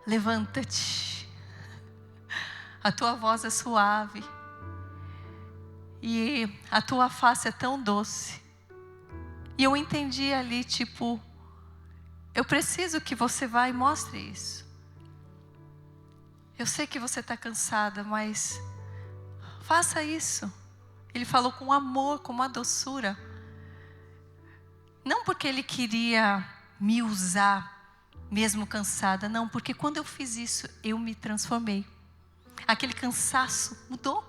levanta-te. A Tua voz é suave. E a Tua face é tão doce. E eu entendi ali, eu preciso que você vá e mostre isso. Eu sei que você está cansada, mas faça isso. Ele falou com amor, com uma doçura. Não porque Ele queria me usar, mesmo cansada. Não, porque quando eu fiz isso, eu me transformei. Aquele cansaço mudou.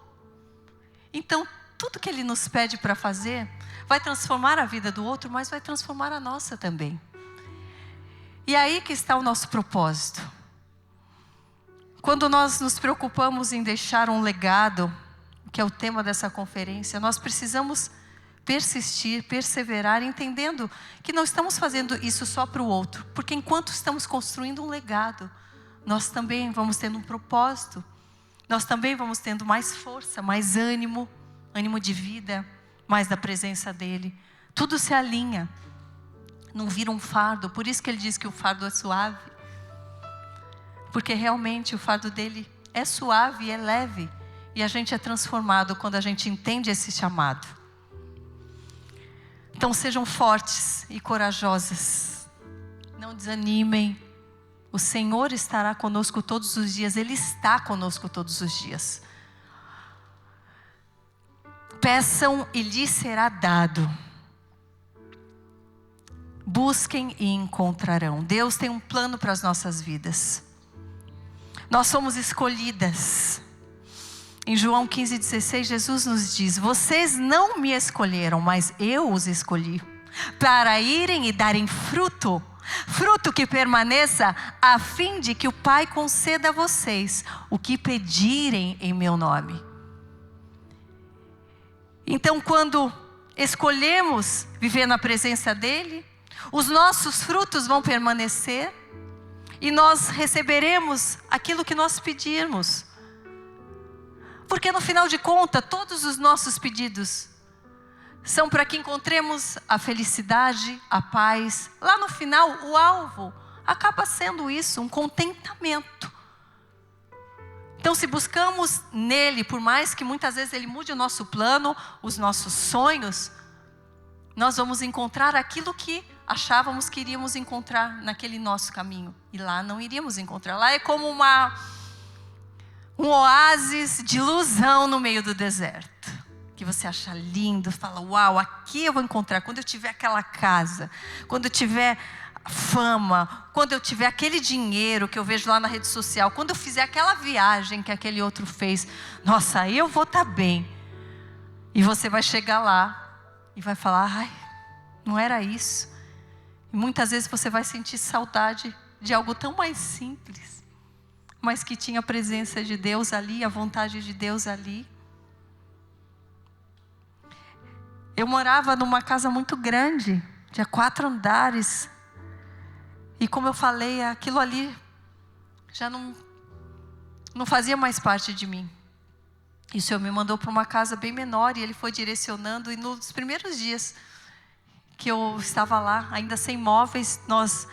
Então, tudo que Ele nos pede para fazer, vai transformar a vida do outro, mas vai transformar a nossa também. E aí que está o nosso propósito. Quando nós nos preocupamos em deixar um legado, que é o tema dessa conferência, nós precisamos persistir, perseverar, entendendo que não estamos fazendo isso só para o outro. Porque enquanto estamos construindo um legado, nós também vamos tendo um propósito. Nós também vamos tendo mais força, mais ânimo. ânimo de vida, mais da presença dEle. Tudo se alinha, não vira um fardo. Por isso que Ele diz que o fardo é suave. Porque realmente o fardo dEle é suave e é leve. E a gente é transformado quando a gente entende esse chamado. Então sejam fortes e corajosas. Não desanimem. O Senhor estará conosco todos os dias. Ele está conosco todos os dias. Peçam e lhes será dado. Busquem e encontrarão. Deus tem um plano para as nossas vidas. Nós somos escolhidas. Em João 15,16, Jesus nos diz: vocês não me escolheram, mas eu os escolhi, para irem e darem fruto, fruto que permaneça, a fim de que o Pai conceda a vocês o que pedirem em meu nome. Então, quando escolhemos viver na presença dEle, os nossos frutos vão permanecer e nós receberemos aquilo que nós pedirmos. Porque no final de contas, todos os nossos pedidos são para que encontremos a felicidade, a paz. Lá no final, o alvo acaba sendo isso, um contentamento. Então, se buscamos nele, por mais que muitas vezes ele mude o nosso plano, os nossos sonhos, nós vamos encontrar aquilo que achávamos que iríamos encontrar naquele nosso caminho. E lá não iríamos encontrar. Lá é como um oásis de ilusão no meio do deserto. Que você acha lindo, fala, uau, aqui eu vou encontrar. Quando eu tiver aquela casa, quando eu tiver fama, quando eu tiver aquele dinheiro que eu vejo lá na rede social, quando eu fizer aquela viagem que aquele outro fez, nossa, aí eu vou estar bem. E você vai chegar lá e vai falar, ai, não era isso. E muitas vezes você vai sentir saudade de algo tão mais simples, mas que tinha a presença de Deus ali, a vontade de Deus ali. Eu morava numa casa muito grande, tinha 4 andares. E como eu falei, aquilo ali já não fazia mais parte de mim. E o Senhor me mandou para uma casa bem menor e Ele foi direcionando. E nos primeiros dias que eu estava lá, ainda sem móveis, nós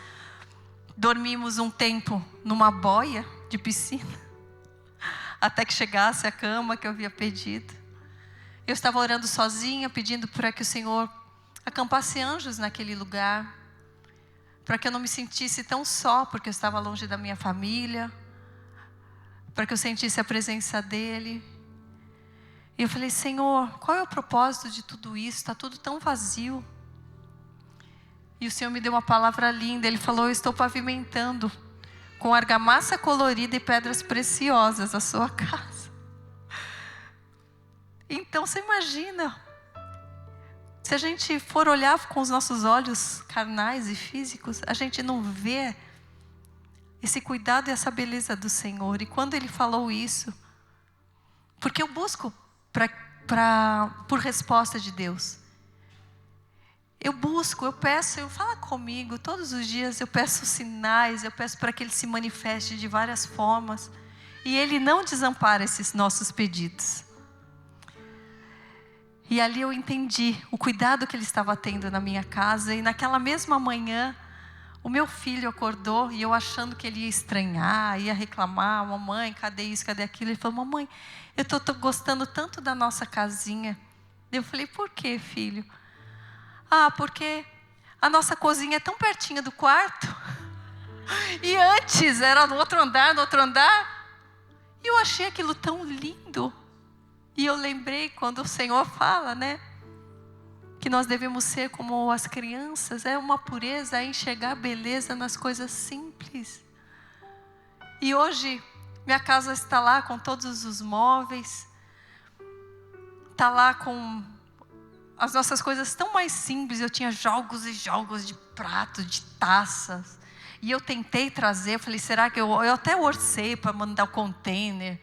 dormimos um tempo numa boia de piscina. Até que chegasse a cama que eu havia pedido. Eu estava orando sozinha, pedindo para que o Senhor acampasse anjos naquele lugar. Para que eu não me sentisse tão só, porque eu estava longe da minha família. Para que eu sentisse a presença dEle. E eu falei, Senhor, qual é o propósito de tudo isso? Está tudo tão vazio. E o Senhor me deu uma palavra linda. Ele falou, eu estou pavimentando com argamassa colorida e pedras preciosas a sua casa. Então você imagina, se a gente for olhar com os nossos olhos carnais e físicos, a gente não vê esse cuidado e essa beleza do Senhor. E quando Ele falou isso, porque eu busco por resposta de Deus. Eu busco, eu peço, fala comigo, todos os dias eu peço sinais, eu peço para que Ele se manifeste de várias formas. E Ele não desampara esses nossos pedidos. E ali eu entendi o cuidado que Ele estava tendo na minha casa. E naquela mesma manhã, o meu filho acordou e eu achando que ele ia estranhar, ia reclamar, mamãe, cadê isso, cadê aquilo? Ele falou, mamãe, eu estou gostando tanto da nossa casinha. Eu falei, por quê, filho? Ah, porque a nossa cozinha é tão pertinho do quarto. E antes era no outro andar, E eu achei aquilo tão lindo. E eu lembrei quando o Senhor fala, né? Que nós devemos ser como as crianças. É uma pureza, é enxergar beleza nas coisas simples. E hoje, minha casa está lá com todos os móveis. Está lá com as nossas coisas tão mais simples. Eu tinha jogos e jogos de prato, de taças. E eu tentei trazer, eu falei, será que eu até orcei para mandar o container.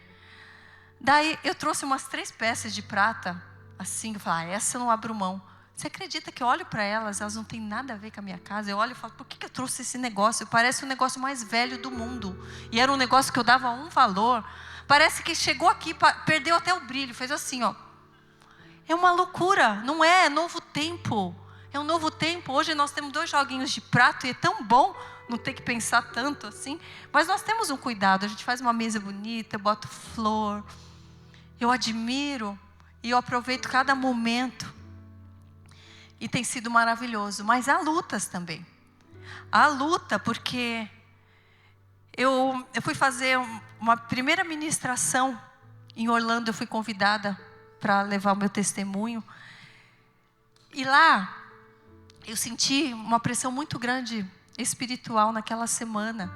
Daí eu trouxe umas 3 peças de prata, assim, eu falei, essa eu não abro mão. Você acredita que eu olho para elas não têm nada a ver com a minha casa? Eu olho e falo, por que eu trouxe esse negócio? Parece o negócio mais velho do mundo. E era um negócio que eu dava um valor. Parece que chegou aqui, perdeu até o brilho, fez assim, ó. É uma loucura, não é? É novo tempo. É um novo tempo. Hoje nós temos 2 joguinhos de prato e é tão bom não ter que pensar tanto assim. Mas nós temos um cuidado. A gente faz uma mesa bonita, bota flor. Eu admiro e eu aproveito cada momento. E tem sido maravilhoso. Mas há lutas também. Há luta porque eu fui fazer uma primeira ministração em Orlando. Eu fui convidada para levar o meu testemunho. E lá eu senti uma pressão muito grande espiritual naquela semana.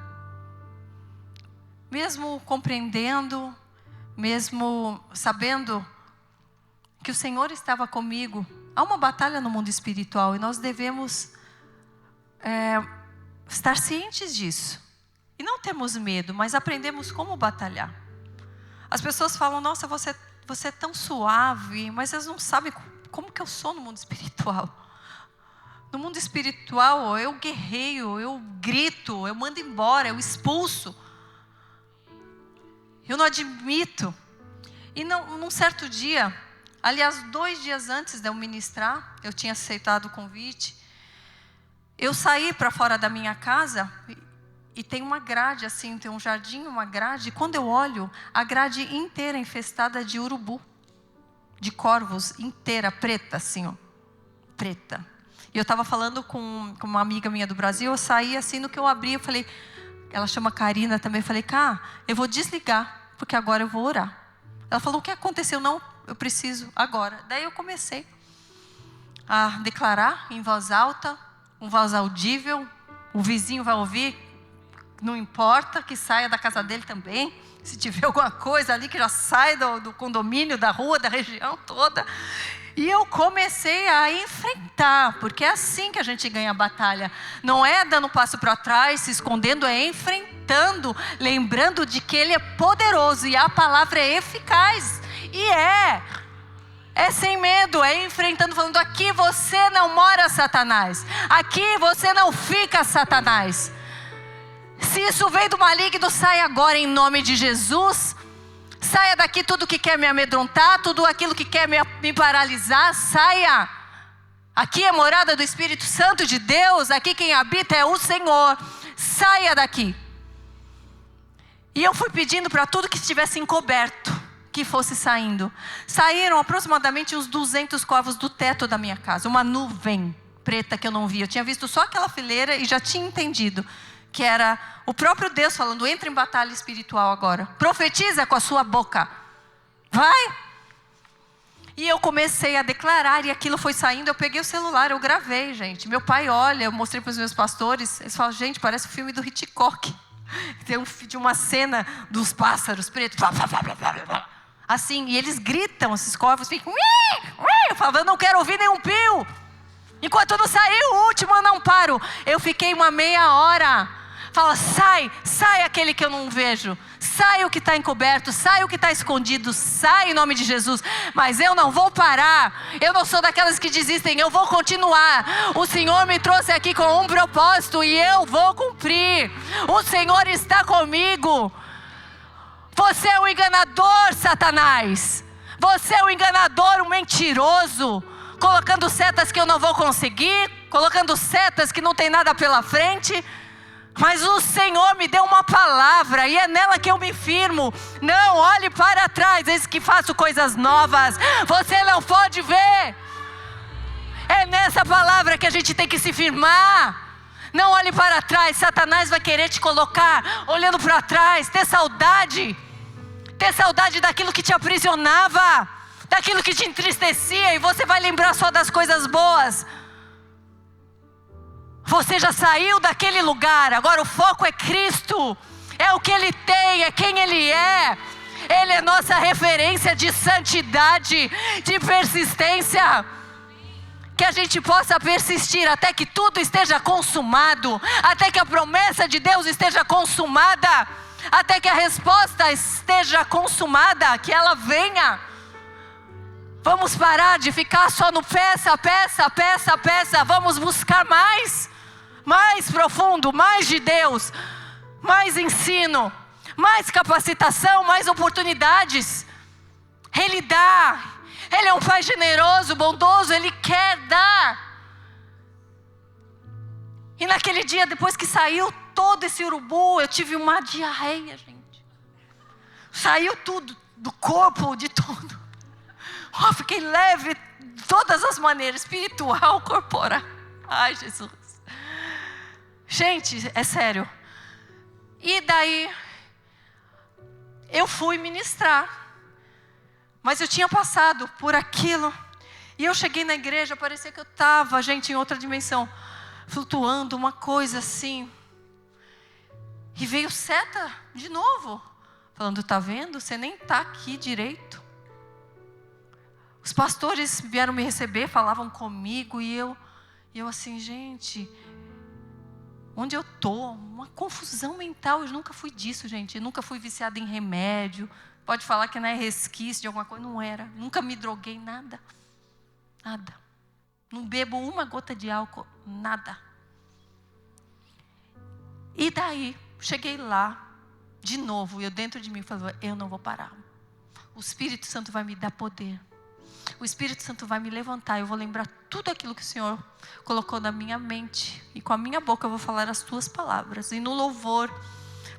Mesmo compreendendo, mesmo sabendo que o Senhor estava comigo, há uma batalha no mundo espiritual e nós devemos estar cientes disso. E não temos medo, mas aprendemos como batalhar. As pessoas falam, nossa, você é tão suave, mas elas não sabem como que eu sou no mundo espiritual. No mundo espiritual, eu guerreio, eu grito, eu mando embora, eu expulso. Eu não admito. E num certo dia, aliás, 2 dias antes de eu ministrar, eu tinha aceitado o convite. Eu saí para fora da minha casa e tem uma grade assim, tem um jardim, uma grade. E quando eu olho, a grade inteira infestada de urubu, de corvos, inteira, preta assim, ó, preta. E eu estava falando com uma amiga minha do Brasil, eu saí assim, no que eu abri, eu falei, ela chama Karina também, eu falei, eu vou desligar, porque agora eu vou orar. Ela falou, o que aconteceu? Não, eu preciso agora. Daí eu comecei a declarar em voz alta, em voz audível, o vizinho vai ouvir, não importa, que saia da casa dele também. Se tiver alguma coisa ali, que já sai do condomínio, da rua, da região toda. E eu comecei a enfrentar, porque é assim que a gente ganha a batalha. Não é dando um passo para trás, se escondendo, é enfrentando, lembrando de que Ele é poderoso e a palavra é eficaz. E é sem medo, é enfrentando, falando, aqui você não mora, Satanás. Aqui você não fica, Satanás. Se isso veio do maligno, sai agora em nome de Jesus. Saia daqui tudo que quer me amedrontar, tudo aquilo que quer me paralisar, saia. Aqui é morada do Espírito Santo de Deus, aqui quem habita é o Senhor. Saia daqui. E eu fui pedindo para tudo que estivesse encoberto, que fosse saindo. Saíram aproximadamente uns 200 corvos do teto da minha casa, uma nuvem preta que eu não via. Eu tinha visto só aquela fileira e já tinha entendido que era o próprio Deus falando, entra em batalha espiritual agora. Profetiza com a sua boca. Vai. E eu comecei a declarar e aquilo foi saindo. Eu peguei o celular, eu gravei, gente. Meu pai olha, eu mostrei para os meus pastores. Eles falam, gente, parece o filme do Hitchcock. Tem uma cena dos pássaros pretos. Assim, e eles gritam, esses corvos ficam... Eu falava, eu não quero ouvir nenhum pio. Enquanto não saiu o último, eu não paro. Eu fiquei uma meia hora. Fala, sai aquele que eu não vejo. Sai o que está encoberto, sai o que está escondido. Sai em nome de Jesus. Mas eu não vou parar. Eu não sou daquelas que desistem, eu vou continuar. O Senhor me trouxe aqui com um propósito e eu vou cumprir. O Senhor está comigo. Você é um enganador, Satanás. Você é um enganador, um mentiroso. Colocando setas que eu não vou conseguir, colocando setas que não tem nada pela frente. Mas o Senhor me deu uma palavra e é nela que eu me firmo. Não olhe para trás, eis que faço coisas novas. Você não pode ver. É nessa palavra que a gente tem que se firmar. Não olhe para trás, Satanás vai querer te colocar olhando para trás, ter saudade daquilo que te aprisionava, daquilo que te entristecia, e você vai lembrar só das coisas boas. Você já saiu daquele lugar, agora o foco é Cristo, é o que Ele tem, é quem Ele é. Ele é nossa referência de santidade, de persistência. Que a gente possa persistir até que tudo esteja consumado, até que a promessa de Deus esteja consumada, até que a resposta esteja consumada, que ela venha. Vamos parar de ficar só no peça, vamos buscar mais profundo, mais de Deus, mais ensino, mais capacitação, mais oportunidades. Ele dá. Ele é um Pai generoso, bondoso, Ele quer dar. E naquele dia, depois que saiu todo esse urubu, eu tive uma diarreia, gente. Saiu tudo, do corpo, de tudo. Eu fiquei leve de todas as maneiras, espiritual, corporal. Ai, Jesus. Gente, é sério. E daí, eu fui ministrar. Mas eu tinha passado por aquilo. E eu cheguei na igreja, parecia que eu estava, gente, em outra dimensão. Flutuando, uma coisa assim. E veio seta de novo. Falando, tá vendo? Você nem está aqui direito. Os pastores vieram me receber, falavam comigo. E eu assim, gente, onde eu estou? Uma confusão mental. Eu nunca fui disso, gente. Eu nunca fui viciada em remédio. Pode falar que não é resquício de alguma coisa. Não era. Nunca me droguei, nada. Nada. Não bebo uma gota de álcool, nada. E daí, cheguei lá, de novo, eu dentro de mim falei, eu não vou parar. O Espírito Santo vai me dar poder. O Espírito Santo vai me levantar. Eu vou lembrar tudo aquilo que o Senhor colocou na minha mente. E com a minha boca eu vou falar as tuas palavras. E no louvor,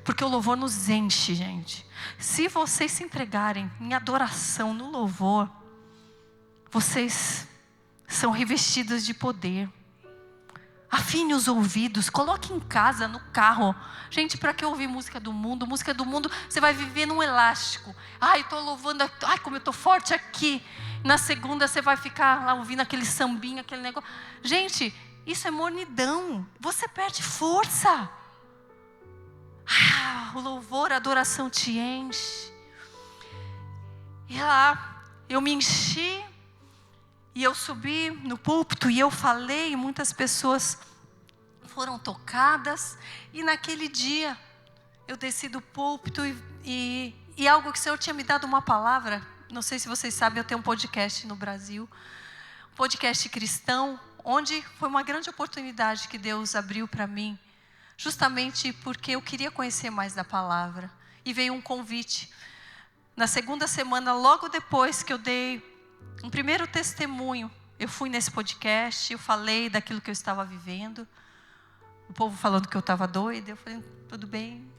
porque o louvor nos enche, gente. Se vocês se entregarem em adoração no louvor, vocês são revestidos de poder. Afine os ouvidos, coloque em casa, no carro. Gente, para que ouvir música do mundo? Música do mundo, você vai viver num elástico. Ai, estou louvando, ai, como eu estou forte aqui. Na segunda você vai ficar lá ouvindo aquele sambinho, aquele negócio. Gente, isso é mornidão. Você perde força. O louvor, a adoração te enche. E lá, eu me enchi. E eu subi no púlpito e eu falei, e muitas pessoas foram tocadas. E naquele dia, eu desci do púlpito e algo que o Senhor tinha me dado uma palavra. Não sei se vocês sabem, eu tenho um podcast no Brasil. Um podcast cristão, onde foi uma grande oportunidade que Deus abriu para mim. Justamente porque eu queria conhecer mais da palavra. E veio um convite. Na segunda semana, logo depois que eu dei um primeiro testemunho, eu fui nesse podcast, eu falei daquilo que eu estava vivendo. O povo falando que eu estava doida. Eu falei, tudo bem,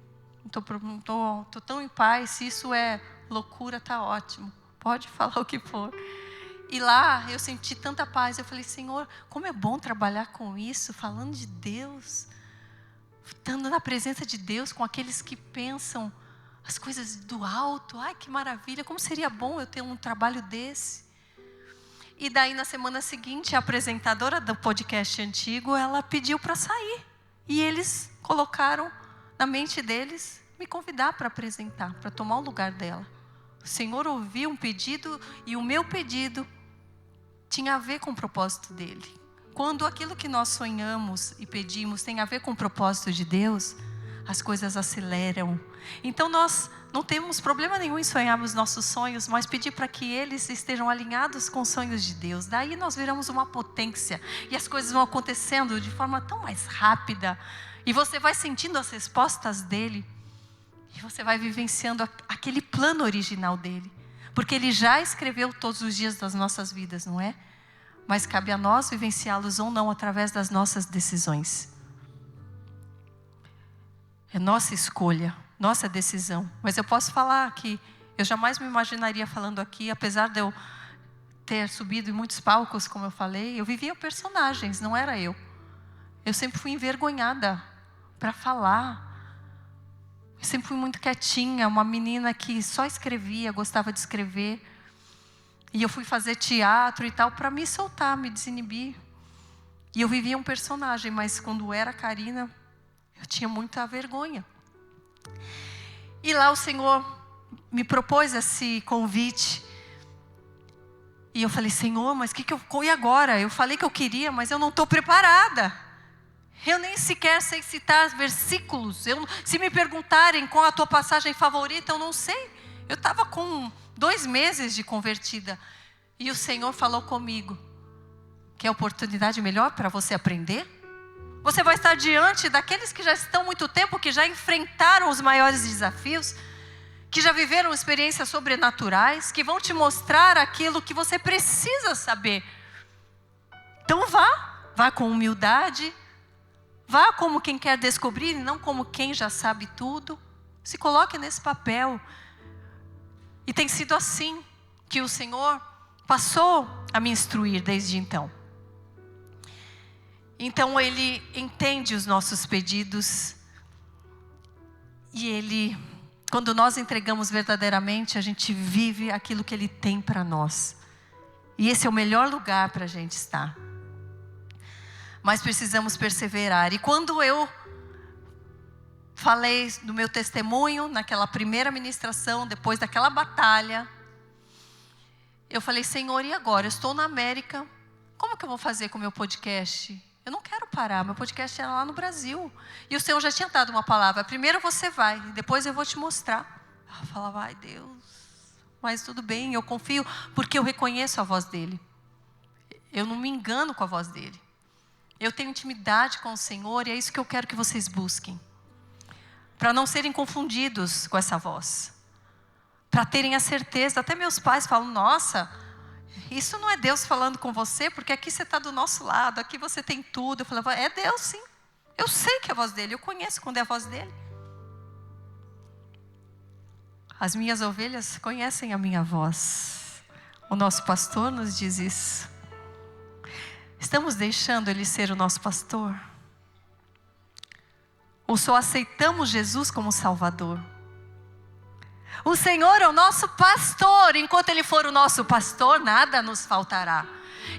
estou tão em paz. Se isso é loucura, está ótimo. Pode falar o que for. E lá eu senti tanta paz. Eu falei, Senhor, como é bom trabalhar com isso, falando de Deus, estando na presença de Deus, com aqueles que pensam as coisas do alto. Ai, que maravilha, como seria bom eu ter um trabalho desse. E daí na semana seguinte, a apresentadora do podcast antigo, ela pediu para sair. E eles colocaram na mente deles me convidar para apresentar, para tomar o lugar dela. O Senhor ouviu um pedido e o meu pedido tinha a ver com o propósito dele. Quando aquilo que nós sonhamos e pedimos tem a ver com o propósito de Deus, as coisas aceleram. Então nós não temos problema nenhum em sonharmos nossos sonhos, mas pedir para que eles estejam alinhados com os sonhos de Deus. Daí nós viramos uma potência e as coisas vão acontecendo de forma tão mais rápida. E você vai sentindo as respostas dele. E você vai vivenciando aquele plano original dele. Porque ele já escreveu todos os dias das nossas vidas, não é? Mas cabe a nós vivenciá-los ou não através das nossas decisões. É nossa escolha, nossa decisão. Mas eu posso falar que eu jamais me imaginaria falando aqui, apesar de eu ter subido em muitos palcos, como eu falei, eu vivia personagens, não era eu. Eu sempre fui envergonhada para falar. Eu sempre fui muito quietinha, uma menina que só escrevia, gostava de escrever. E eu fui fazer teatro e tal para me soltar, me desinibir. E eu vivia um personagem, mas quando era Karina, eu tinha muita vergonha. E lá o Senhor me propôs esse convite. E eu falei, Senhor, mas e agora? Eu falei que eu queria, mas eu não estou preparada. Eu nem sequer sei citar versículos. Se me perguntarem qual a tua passagem favorita, eu não sei. Eu estava com 2 meses de convertida. E o Senhor falou comigo. Quer oportunidade melhor para você aprender? Você vai estar diante daqueles que já estão há muito tempo, que já enfrentaram os maiores desafios, que já viveram experiências sobrenaturais, que vão te mostrar aquilo que você precisa saber. Então vá com humildade, vá como quem quer descobrir e não como quem já sabe tudo. Se coloque nesse papel. E tem sido assim que o Senhor passou a me instruir desde então. Então Ele entende os nossos pedidos. E Ele, quando nós entregamos verdadeiramente, a gente vive aquilo que Ele tem para nós. E esse é o melhor lugar para a gente estar. Mas precisamos perseverar. E quando eu falei do meu testemunho, naquela primeira ministração, depois daquela batalha, eu falei, Senhor, e agora? Eu estou na América, como que eu vou fazer com o meu podcast? Eu não quero parar, meu podcast era lá no Brasil. E o Senhor já tinha dado uma palavra, primeiro você vai, depois eu vou te mostrar. Eu falava, ai Deus, mas tudo bem, eu confio, porque eu reconheço a voz dEle. Eu não me engano com a voz dEle. Eu tenho intimidade com o Senhor e é isso que eu quero que vocês busquem. Para não serem confundidos com essa voz. Para terem a certeza, até meus pais falam, nossa, isso não é Deus falando com você, porque aqui você está do nosso lado, aqui você tem tudo. Eu falava, é Deus sim, eu sei que é a voz dEle, eu conheço quando é a voz dEle. As minhas ovelhas conhecem a minha voz. O nosso pastor nos diz isso. Estamos deixando Ele ser o nosso pastor? Ou só aceitamos Jesus como Salvador? O Senhor é o nosso pastor. Enquanto Ele for o nosso pastor, nada nos faltará.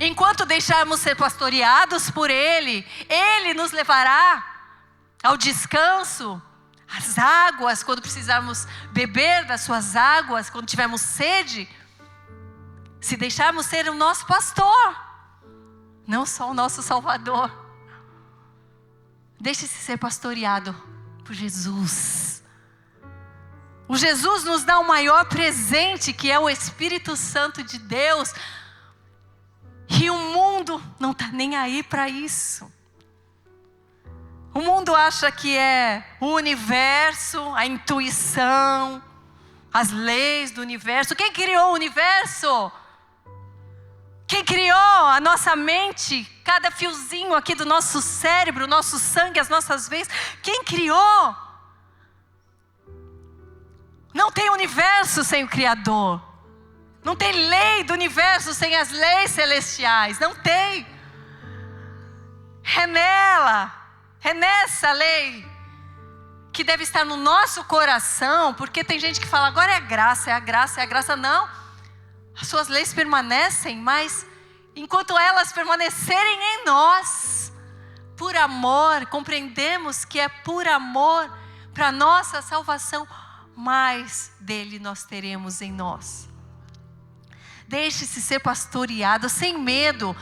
Enquanto deixarmos ser pastoreados por Ele, Ele nos levará ao descanso, às águas, quando precisarmos beber das suas águas, quando tivermos sede. Se deixarmos ser o nosso pastor, não só o nosso Salvador. Deixe-se ser pastoreado por Jesus. O Jesus nos dá o maior presente, que é o Espírito Santo de Deus. E o mundo não está nem aí para isso. O mundo acha que é o universo, a intuição, as leis do universo. Quem criou o universo? Quem criou a nossa mente, cada fiozinho aqui do nosso cérebro, nosso sangue, as nossas veias? Quem criou? Não tem universo sem o Criador. Não tem lei do universo sem as leis celestiais. Não tem. É nessa lei que deve estar no nosso coração, porque tem gente que fala, agora é a graça, é a graça, é a graça. Não. As suas leis permanecem, mas enquanto elas permanecerem em nós, por amor, compreendemos que é por amor, para nossa salvação, mais dele nós teremos em nós. Deixe-se ser pastoreado, sem medo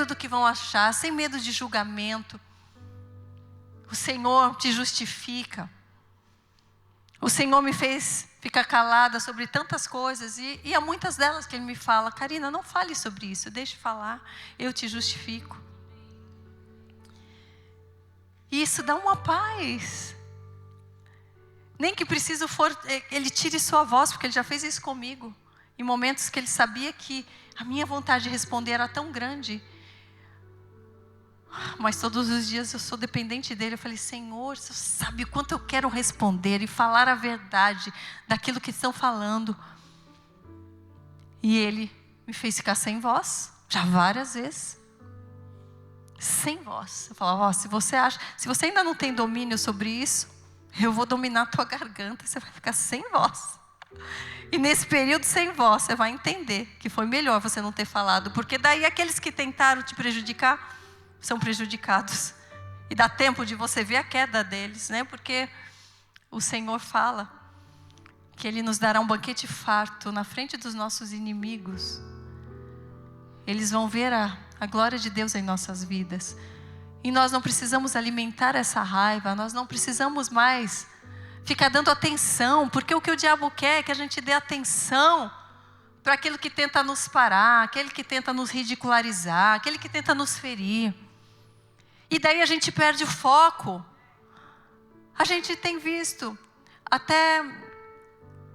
do que vão achar, sem medo de julgamento. O Senhor te justifica. O Senhor me fez ficar calada sobre tantas coisas, e há muitas delas que Ele me fala, Karina, não fale sobre isso, deixe falar, eu te justifico. E isso dá uma paz. Nem que preciso for, Ele tire sua voz, porque Ele já fez isso comigo. Em momentos que Ele sabia que a minha vontade de responder era tão grande. Mas todos os dias eu sou dependente dEle. Eu falei, Senhor, você sabe o quanto eu quero responder e falar a verdade daquilo que estão falando. E Ele me fez ficar sem voz, já várias vezes. Sem voz. Eu falava, se você ainda não tem domínio sobre isso, eu vou dominar a tua garganta e você vai ficar sem voz. E nesse período sem voz, você vai entender que foi melhor você não ter falado. Porque daí aqueles que tentaram te prejudicar, são prejudicados. E dá tempo de você ver a queda deles, né? Porque o Senhor fala que Ele nos dará um banquete farto na frente dos nossos inimigos. Eles vão ver a glória de Deus em nossas vidas. E nós não precisamos alimentar essa raiva, nós não precisamos mais ficar dando atenção, porque o que o diabo quer é que a gente dê atenção para aquilo que tenta nos parar, aquele que tenta nos ridicularizar, aquele que tenta nos ferir. E daí a gente perde o foco. A gente tem visto até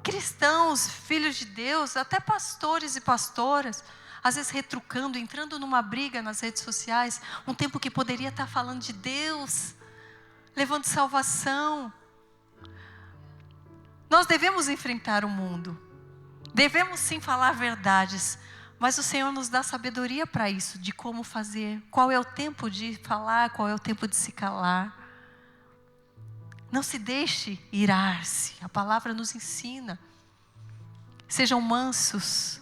cristãos, filhos de Deus, até pastores e pastoras, às vezes retrucando, entrando numa briga nas redes sociais, um tempo que poderia estar falando de Deus, levando salvação. Nós devemos enfrentar o mundo, devemos sim falar verdades, mas o Senhor nos dá sabedoria para isso, de como fazer, qual é o tempo de falar, qual é o tempo de se calar. Não se deixe irar-se, a palavra nos ensina. Sejam mansos,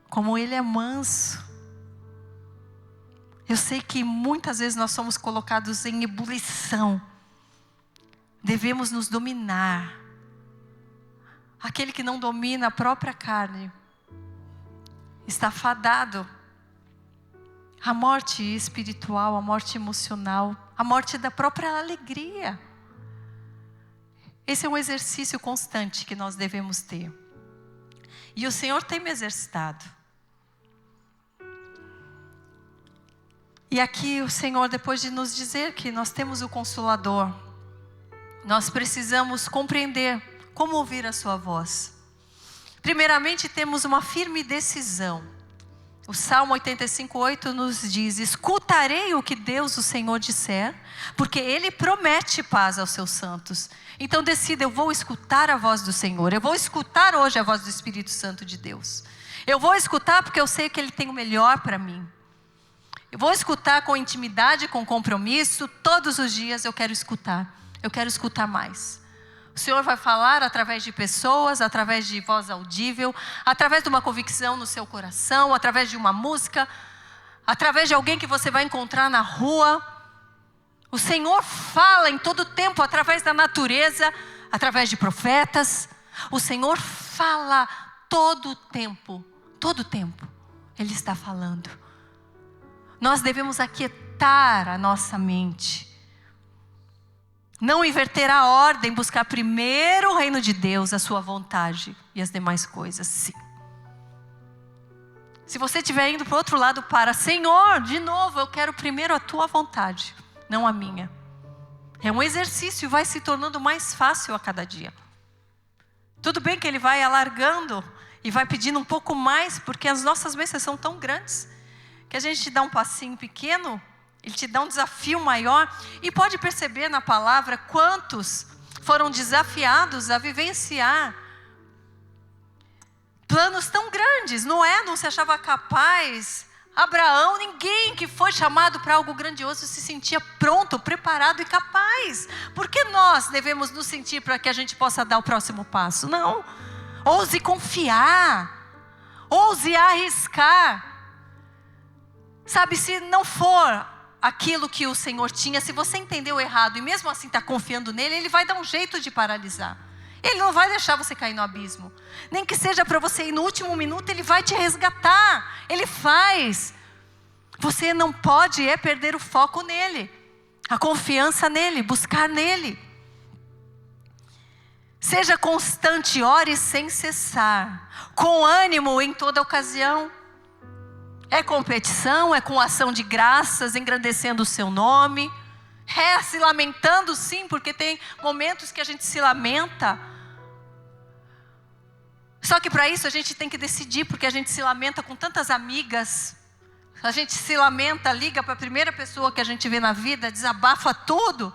como Ele é manso. Eu sei que muitas vezes nós somos colocados em ebulição. Devemos nos dominar. Aquele que não domina a própria carne está fadado à morte espiritual, à morte emocional, à morte da própria alegria. Esse é um exercício constante que nós devemos ter. E o Senhor tem me exercitado. E aqui o Senhor, depois de nos dizer que nós temos o Consolador, nós precisamos compreender como ouvir a sua voz. Primeiramente, temos uma firme decisão. O Salmo 85:8 nos diz: escutarei o que Deus, o Senhor, disser, porque Ele promete paz aos seus santos. Então decida, eu vou escutar a voz do Senhor. Eu vou escutar hoje a voz do Espírito Santo de Deus. Eu vou escutar porque eu sei que Ele tem o melhor para mim. Eu vou escutar com intimidade, com compromisso. Todos os dias eu quero escutar. Eu quero escutar mais. O Senhor vai falar através de pessoas, através de voz audível, através de uma convicção no seu coração, através de uma música, através de alguém que você vai encontrar na rua. O Senhor fala em todo tempo, através da natureza, através de profetas. O Senhor fala todo o tempo, Ele está falando. Nós devemos aquietar a nossa mente. Não inverter a ordem, buscar primeiro o reino de Deus, a sua vontade e as demais coisas, sim. Se você estiver indo para o outro lado Senhor, de novo, eu quero primeiro a tua vontade, não a minha. É um exercício e vai se tornando mais fácil a cada dia. Tudo bem que ele vai alargando e vai pedindo um pouco mais, porque as nossas bênçãos são tão grandes, que a gente te dá um passinho pequeno, Ele te dá um desafio maior. E pode perceber na palavra quantos foram desafiados a vivenciar planos tão grandes. Noé não se achava capaz. Abraão, ninguém que foi chamado para algo grandioso se sentia pronto, preparado e capaz. Por que nós devemos nos sentir para que a gente possa dar o próximo passo? Não. Ouse confiar. Ouse arriscar. Sabe, se não for aquilo que o Senhor tinha, se você entendeu errado e mesmo assim está confiando nele, Ele vai dar um jeito de paralisar. Ele não vai deixar você cair no abismo. Nem que seja para você ir no último minuto, Ele vai te resgatar. Ele faz. Você não pode perder o foco nele. A confiança nele, buscar nele. Seja constante, ore sem cessar. Com ânimo em toda ocasião. É competição, é com ação de graças, engrandecendo o seu nome. É se lamentando sim, porque tem momentos que a gente se lamenta. Só que para isso a gente tem que decidir, porque a gente se lamenta com tantas amigas. A gente se lamenta, liga para a primeira pessoa que a gente vê na vida, desabafa tudo,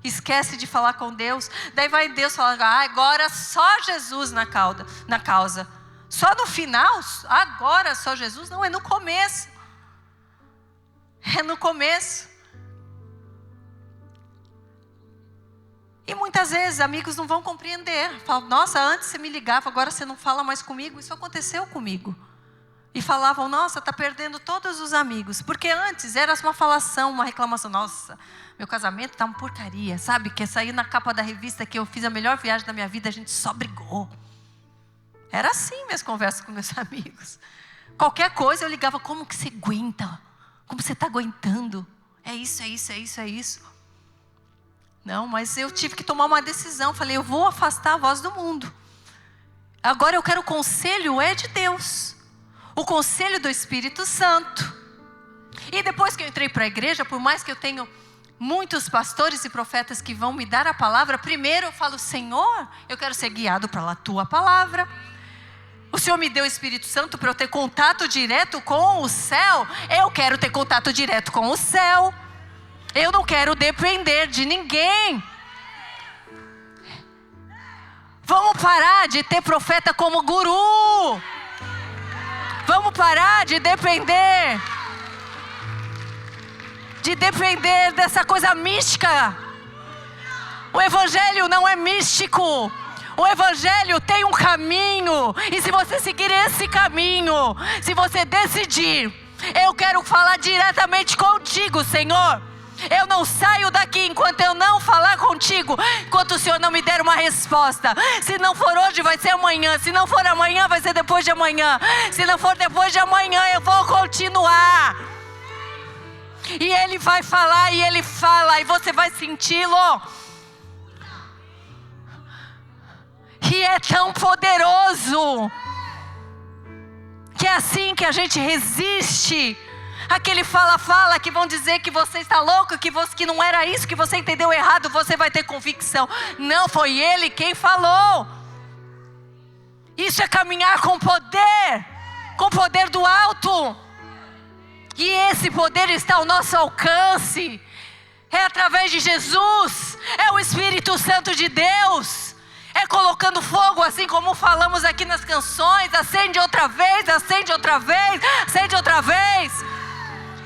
esquece de falar com Deus. Daí vai Deus falar, agora só Jesus na causa. Só no final, agora só Jesus? Não, é no começo. É no começo. E muitas vezes amigos não vão compreender. Falam, nossa, antes você me ligava, agora você não fala mais comigo. Isso aconteceu comigo. E falavam, nossa, está perdendo todos os amigos. Porque antes era uma falação, uma reclamação. Nossa, meu casamento está uma porcaria. Sabe, que sair na capa da revista que eu fiz a melhor viagem da minha vida, a gente só brigou. Era assim minhas conversas com meus amigos. Qualquer coisa eu ligava, como que você aguenta? Como você está aguentando? É isso, é isso, é isso, é isso. Não, mas eu tive que tomar uma decisão. Falei, eu vou afastar a voz do mundo. Agora eu quero o conselho de Deus. O conselho do Espírito Santo. E depois que eu entrei para a igreja, por mais que eu tenho muitos pastores e profetas que vão me dar a palavra, primeiro eu falo: Senhor, eu quero ser guiado pela tua palavra. O Senhor me deu o Espírito Santo para eu ter contato direto com o céu. Eu quero ter contato direto com o céu. Eu não quero depender de ninguém. Vamos parar de ter profeta como guru. Vamos parar de depender dessa coisa mística. O Evangelho não é místico. O Evangelho tem um caminho. E se você seguir esse caminho, se você decidir: eu quero falar diretamente contigo, Senhor, eu não saio daqui enquanto eu não falar contigo, enquanto o Senhor não me der uma resposta. Se não for hoje, vai ser amanhã. Se não for amanhã, vai ser depois de amanhã. Se não for depois de amanhã, eu vou continuar. E Ele vai falar, e Ele fala, e você vai senti-lo. E é tão poderoso, que é assim que a gente resiste aquele fala que vão dizer que você está louco, que não era isso, que você entendeu errado. Você vai ter convicção: não foi ele quem falou. Isso é caminhar com poder do alto. E esse poder está ao nosso alcance. É através de Jesus, é o Espírito Santo de Deus. É colocando fogo, assim como falamos aqui nas canções: acende outra vez, acende outra vez, acende outra vez.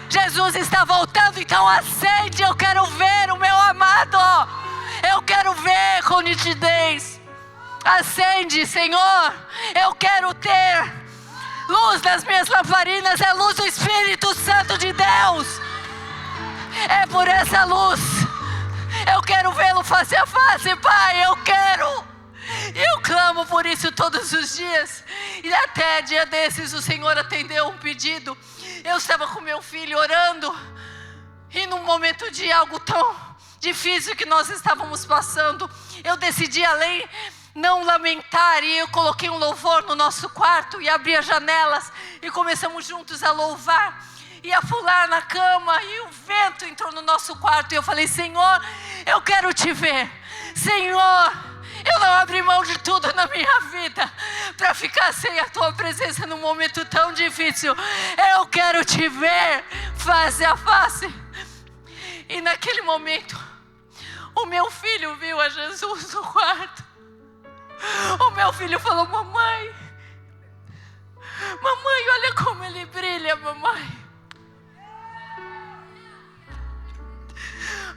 Jesus está voltando, então acende. Eu quero ver o meu amado. Eu quero ver com nitidez. Acende, Senhor. Eu quero ter luz nas minhas lamparinas. É luz do Espírito Santo de Deus. É por essa luz. Eu quero vê-lo face a face, Pai. Eu quero. Eu clamo por isso todos os dias. E até dia desses o Senhor atendeu um pedido. Eu estava com meu filho orando, e num momento de algo tão difícil que nós estávamos passando, eu decidi, além não lamentar, e eu coloquei um louvor no nosso quarto e abri as janelas e começamos juntos a louvar e a pular na cama, e o vento entrou no nosso quarto e eu falei: Senhor, eu quero te ver. Senhor, eu não abri mão de tudo na minha vida para ficar sem a tua presença num momento tão difícil. Eu quero te ver face a face. E naquele momento, o meu filho viu a Jesus no quarto. O meu filho falou: mamãe, olha como ele brilha, mamãe.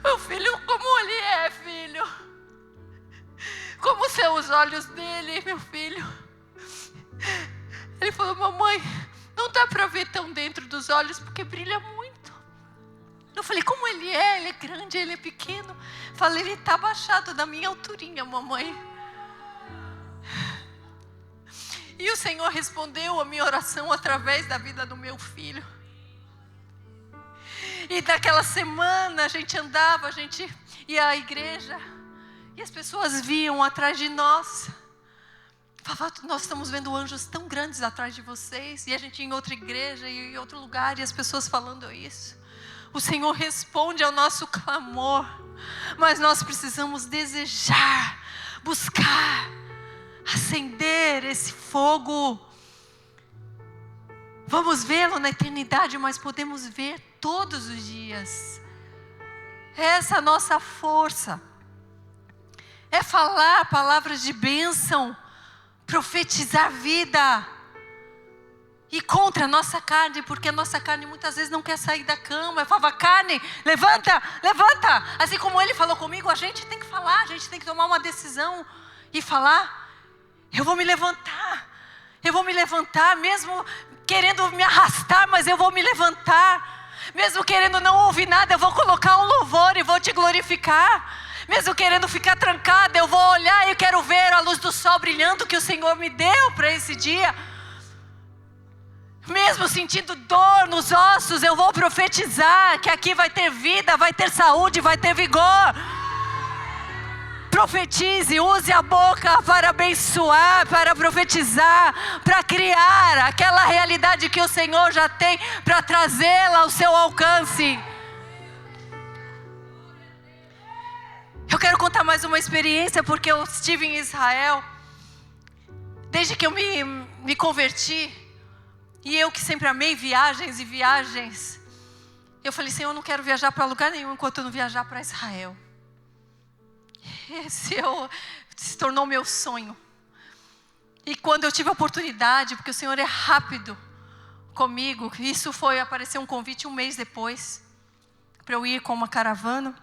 Meu filho, como ele é, filho. Como são os olhos dele, meu filho. Ele falou: mamãe, não dá para ver tão dentro dos olhos porque brilha muito. Eu falei: como ele é? Ele é grande, ele é pequeno. Falei: ele está abaixado da minha alturinha, mamãe. E o Senhor respondeu a minha oração através da vida do meu filho. E daquela semana a gente andava, a gente ia à igreja, e as pessoas viam atrás de nós. Falavam: nós estamos vendo anjos tão grandes atrás de vocês. E a gente ia em outra igreja e em outro lugar, e as pessoas falando isso. O Senhor responde ao nosso clamor, mas nós precisamos desejar, buscar, acender esse fogo. Vamos vê-lo na eternidade, mas podemos ver todos os dias. Essa é a nossa força. É falar palavras de bênção, profetizar vida. E contra a nossa carne, porque a nossa carne muitas vezes não quer sair da cama. Eu falava: carne, levanta, levanta. Assim como ele falou comigo, a gente tem que falar, a gente tem que tomar uma decisão e falar: eu vou me levantar, mesmo querendo me arrastar, mas eu vou me levantar. Mesmo querendo não ouvir nada, eu vou colocar um louvor e vou te glorificar. Mesmo querendo ficar trancada, eu vou olhar e eu quero ver a luz do sol brilhando que o Senhor me deu para esse dia. Mesmo sentindo dor nos ossos, eu vou profetizar que aqui vai ter vida, vai ter saúde, vai ter vigor. Profetize, use a boca para abençoar, para profetizar, para criar aquela realidade que o Senhor já tem, para trazê-la ao seu alcance. quero contar mais uma experiência, porque eu estive em Israel. Desde que eu me converti, e eu que sempre amei viagens e viagens, eu falei, Senhor, eu não quero viajar para lugar nenhum enquanto eu não viajar para Israel. Esse se tornou meu sonho. E quando eu tive a oportunidade, porque o Senhor é rápido comigo, apareceu um convite um mês depois, para eu ir com uma caravana.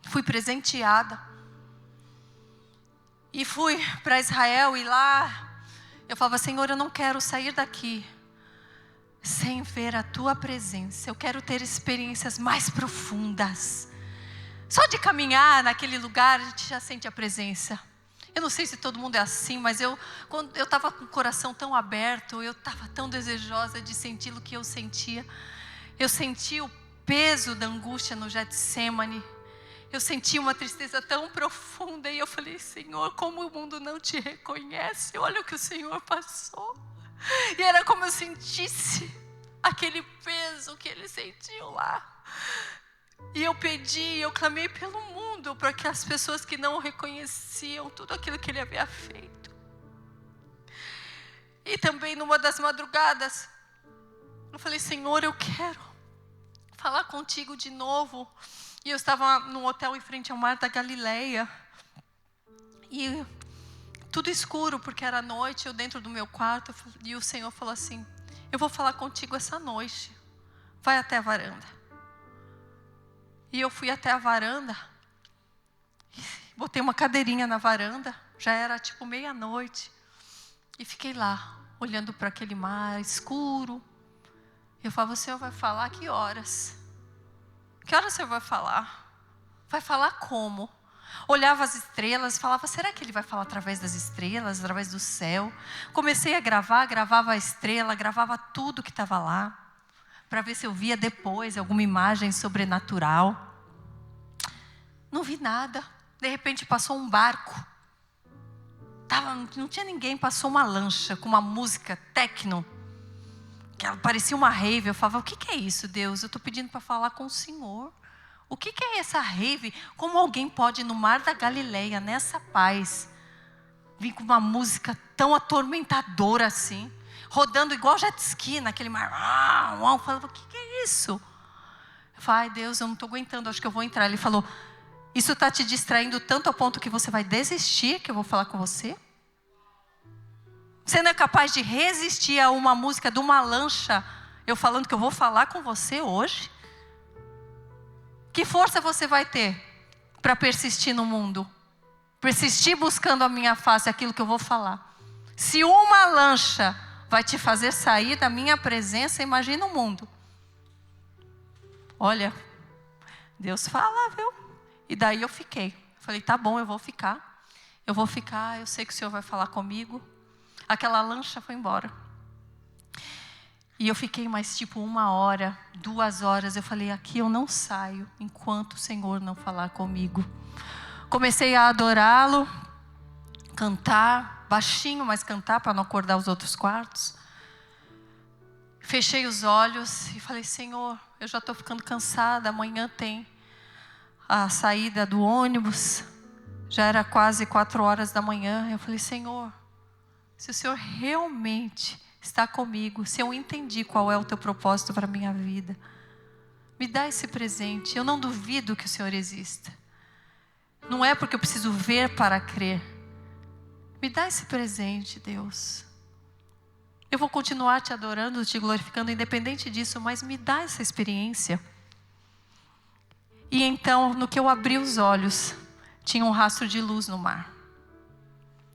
Fui presenteada. E fui para Israel, e lá eu falava, Senhor, eu não quero sair daqui sem ver a Tua presença. Eu quero ter experiências mais profundas. Só de caminhar naquele lugar, a gente já sente a presença. Eu não sei se todo mundo é assim, mas quando eu estava com o coração tão aberto, eu estava tão desejosa de sentir o que eu sentia. Eu senti o peso da angústia no Getsemane. Eu senti uma tristeza tão profunda, e eu falei, Senhor, como o mundo não te reconhece, olha o que o Senhor passou. E era como eu sentisse aquele peso que Ele sentiu lá. E eu clamei pelo mundo, para que as pessoas que não reconheciam tudo aquilo que Ele havia feito. E também numa das madrugadas, eu falei, Senhor, eu quero falar contigo de novo. E eu estava num hotel em frente ao mar da Galileia. E tudo escuro, porque era noite, eu dentro do meu quarto. E o Senhor falou assim, eu vou falar contigo essa noite. Vai até a varanda. E eu fui até a varanda. Botei uma cadeirinha na varanda. Já era tipo meia-noite. E fiquei lá, olhando para aquele mar escuro. Eu falava, o Senhor vai falar que horas? Que horas o Senhor vai falar? Vai falar como? Olhava as estrelas, falava, será que Ele vai falar através das estrelas, através do céu? Comecei a gravava a estrela, gravava tudo que estava lá, para ver se eu via depois alguma imagem sobrenatural. Não vi nada. De repente passou um barco. Não tinha ninguém, passou uma lancha com uma música techno, que ela parecia uma rave. Eu falava, o que é isso, Deus? Eu estou pedindo para falar com o Senhor. O que é essa rave? Como alguém pode, no mar da Galileia, nessa paz, vir com uma música tão atormentadora assim, rodando igual jet ski naquele mar? Eu falava, o que é isso? Eu falei, ai Deus, eu não estou aguentando, acho que eu vou entrar. Ele falou, isso está te distraindo tanto ao ponto que você vai desistir que eu vou falar com você? Você não é capaz de resistir a uma música de uma lancha, eu falando que eu vou falar com você hoje? Que força você vai ter para persistir no mundo? Persistir buscando a minha face, aquilo que eu vou falar. Se uma lancha vai te fazer sair da minha presença, imagina o mundo. Olha, Deus fala, viu? E daí eu fiquei. Falei, tá bom, eu vou ficar. Eu sei que o Senhor vai falar comigo. Aquela lancha foi embora. E eu fiquei mais tipo 1 hora, 2 horas. Eu falei, aqui eu não saio enquanto o Senhor não falar comigo. Comecei a adorá-lo, cantar, baixinho, mas cantar para não acordar os outros quartos. Fechei os olhos e falei, Senhor, eu já estou ficando cansada. Amanhã tem a saída do ônibus. Já era quase 4 horas da manhã. Eu falei, Senhor, se o Senhor realmente está comigo, se eu entendi qual é o teu propósito para a minha vida, me dá esse presente. Eu não duvido que o Senhor exista. Não é porque eu preciso ver para crer. Me dá esse presente, Deus. Eu vou continuar te adorando, te glorificando, independente disso, mas me dá essa experiência. E então, no que eu abri os olhos, tinha um rastro de luz no mar.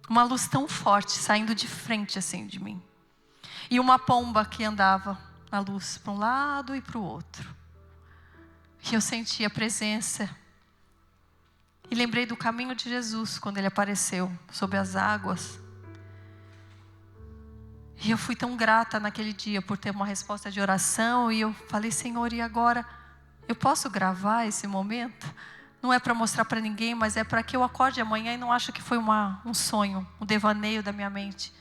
Uma luz tão forte, saindo de frente assim de mim. E uma pomba que andava na luz, para um lado e para o outro. E eu senti a presença. E lembrei do caminho de Jesus, quando Ele apareceu sobre as águas. E eu fui tão grata naquele dia, por ter uma resposta de oração. E eu falei, Senhor, e agora? Eu posso gravar esse momento? Não é para mostrar para ninguém, mas é para que eu acorde amanhã e não ache que foi um sonho, um devaneio da minha mente.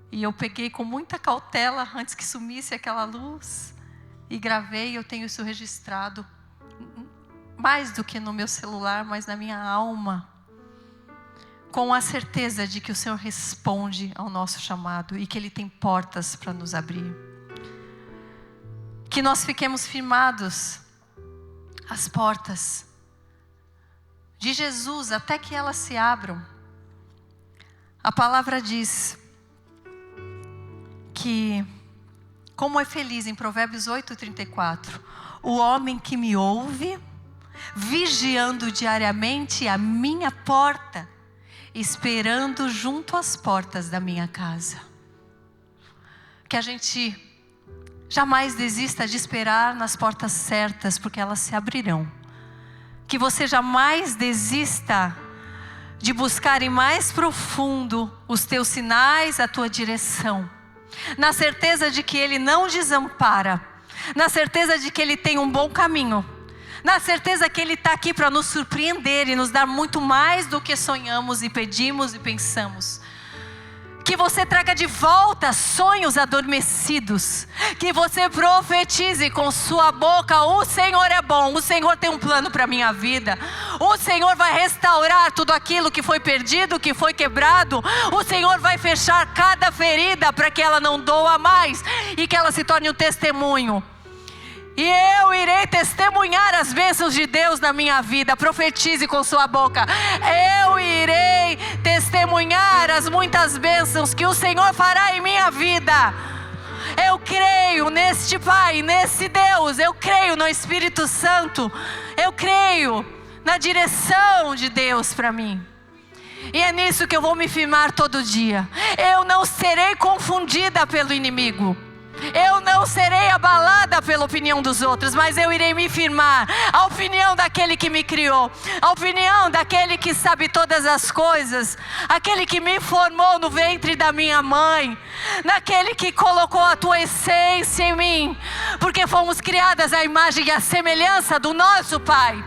E eu peguei com muita cautela, antes que sumisse aquela luz, e gravei. Eu tenho isso registrado mais do que no meu celular, mas na minha alma, com a certeza de que o Senhor responde ao nosso chamado e que Ele tem portas para nos abrir. Que nós fiquemos firmados às portas de Jesus até que elas se abram. A palavra diz que, como é feliz em Provérbios 8:34, o homem que me ouve, vigiando diariamente a minha porta, esperando junto às portas da minha casa. Que a gente jamais desista de esperar nas portas certas, porque elas se abrirão. Que você jamais desista de buscar em mais profundo os teus sinais, a tua direção, na certeza de que Ele não desampara, na certeza de que Ele tem um bom caminho, na certeza que Ele está aqui para nos surpreender e nos dar muito mais do que sonhamos e pedimos e pensamos. Que você traga de volta sonhos adormecidos. Que você profetize com sua boca: o Senhor é bom, o Senhor tem um plano para a minha vida. O Senhor vai restaurar tudo aquilo que foi perdido, que foi quebrado. O Senhor vai fechar cada ferida para que ela não doa mais e que ela se torne um testemunho. E eu irei testemunhar as bênçãos de Deus na minha vida. Profetize com sua boca: eu irei testemunhar as muitas bênçãos que o Senhor fará em minha vida. Eu creio neste Pai, nesse Deus. Eu creio no Espírito Santo. Eu creio na direção de Deus para mim. E é nisso que eu vou me firmar todo dia. Eu não serei confundida pelo inimigo. Eu não serei abalada pela opinião dos outros, mas eu irei me firmar a opinião daquele que me criou, a opinião daquele que sabe todas as coisas, aquele que me formou no ventre da minha mãe, naquele que colocou a tua essência em mim, porque fomos criadas à imagem e à semelhança do nosso Pai.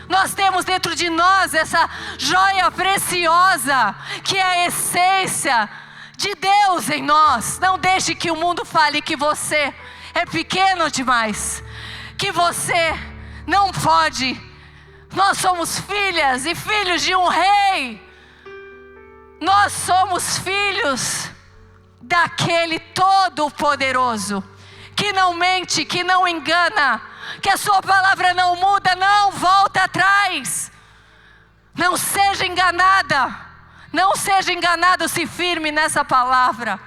Nós temos dentro de nós essa joia preciosa, que é a essência de Deus em nós. Não deixe que o mundo fale que você é pequeno demais, que você não pode. Nós somos filhas e filhos de um rei. Nós somos filhos daquele Todo-Poderoso, que não mente, que não engana, que a sua palavra não muda, não volta atrás. Não seja enganada. Não seja enganado, se firme nessa palavra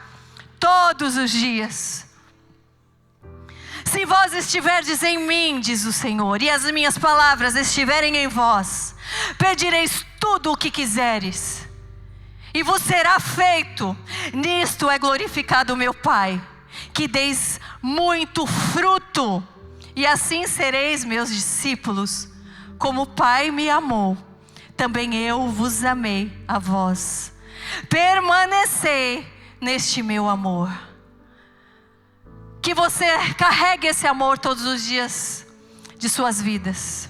todos os dias. Se vós estiverdes em mim, diz o Senhor, e as minhas palavras estiverem em vós, pedireis tudo o que quiseres, e vos será feito. Nisto é glorificado o meu Pai, que deis muito fruto, e assim sereis meus discípulos. Como o Pai me amou, também eu vos amei a vós. Permanecei neste meu amor. Que você carregue esse amor todos os dias de suas vidas.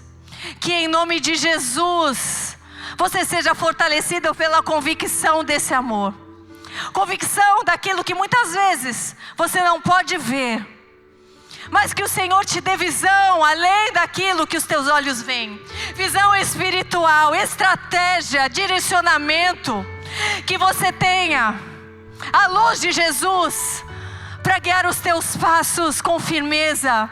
Que em nome de Jesus você seja fortalecido pela convicção desse amor. Convicção daquilo que muitas vezes você não pode ver, mas que o Senhor te dê visão além daquilo que os teus olhos veem. Visão espiritual, estratégia, direcionamento. Que você tenha a luz de Jesus para guiar os teus passos com firmeza.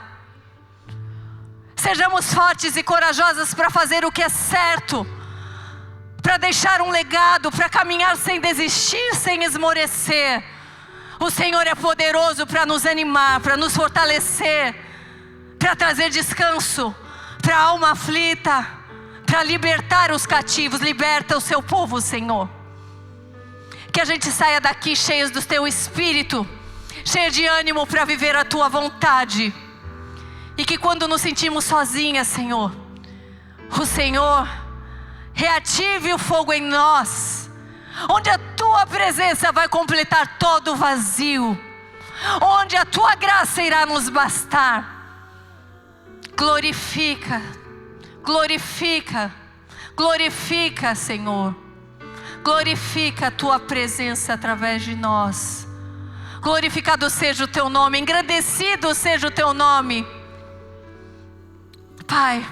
Sejamos fortes e corajosas para fazer o que é certo, para deixar um legado, para caminhar sem desistir, sem esmorecer. O Senhor é poderoso para nos animar, para nos fortalecer, para trazer descanso para a alma aflita, para libertar os cativos. Liberta o seu povo, Senhor. Que a gente saia daqui cheios do teu Espírito, cheio de ânimo para viver a tua vontade. E que quando nos sentimos sozinhas, Senhor, o Senhor reative o fogo em nós, onde a tua presença vai completar todo o vazio, onde a tua graça irá nos bastar. Glorifica, glorifica, glorifica, Senhor. Glorifica a tua presença através de nós. Glorificado seja o teu nome, engrandecido seja o teu nome. Pai,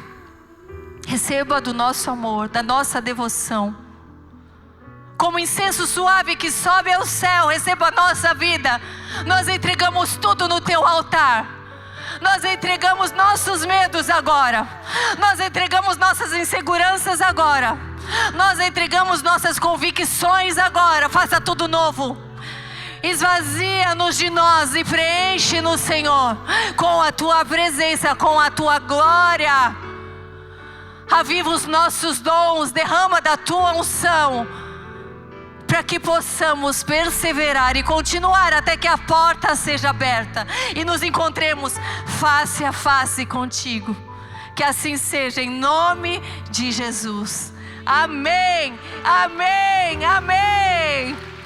Receba do nosso amor, da nossa devoção. Como incenso suave que sobe ao céu, receba a nossa vida. Nós entregamos tudo no teu altar. Nós entregamos nossos medos agora. Nós entregamos nossas inseguranças agora. Nós entregamos nossas convicções agora. Faça tudo novo. Esvazia-nos de nós e preenche-nos, Senhor, com a tua presença, com a tua glória. Aviva os nossos dons, derrama da tua unção, para que possamos perseverar e continuar até que a porta seja aberta e nos encontremos face a face contigo. Que assim seja, em nome de Jesus. Amém, amém, amém.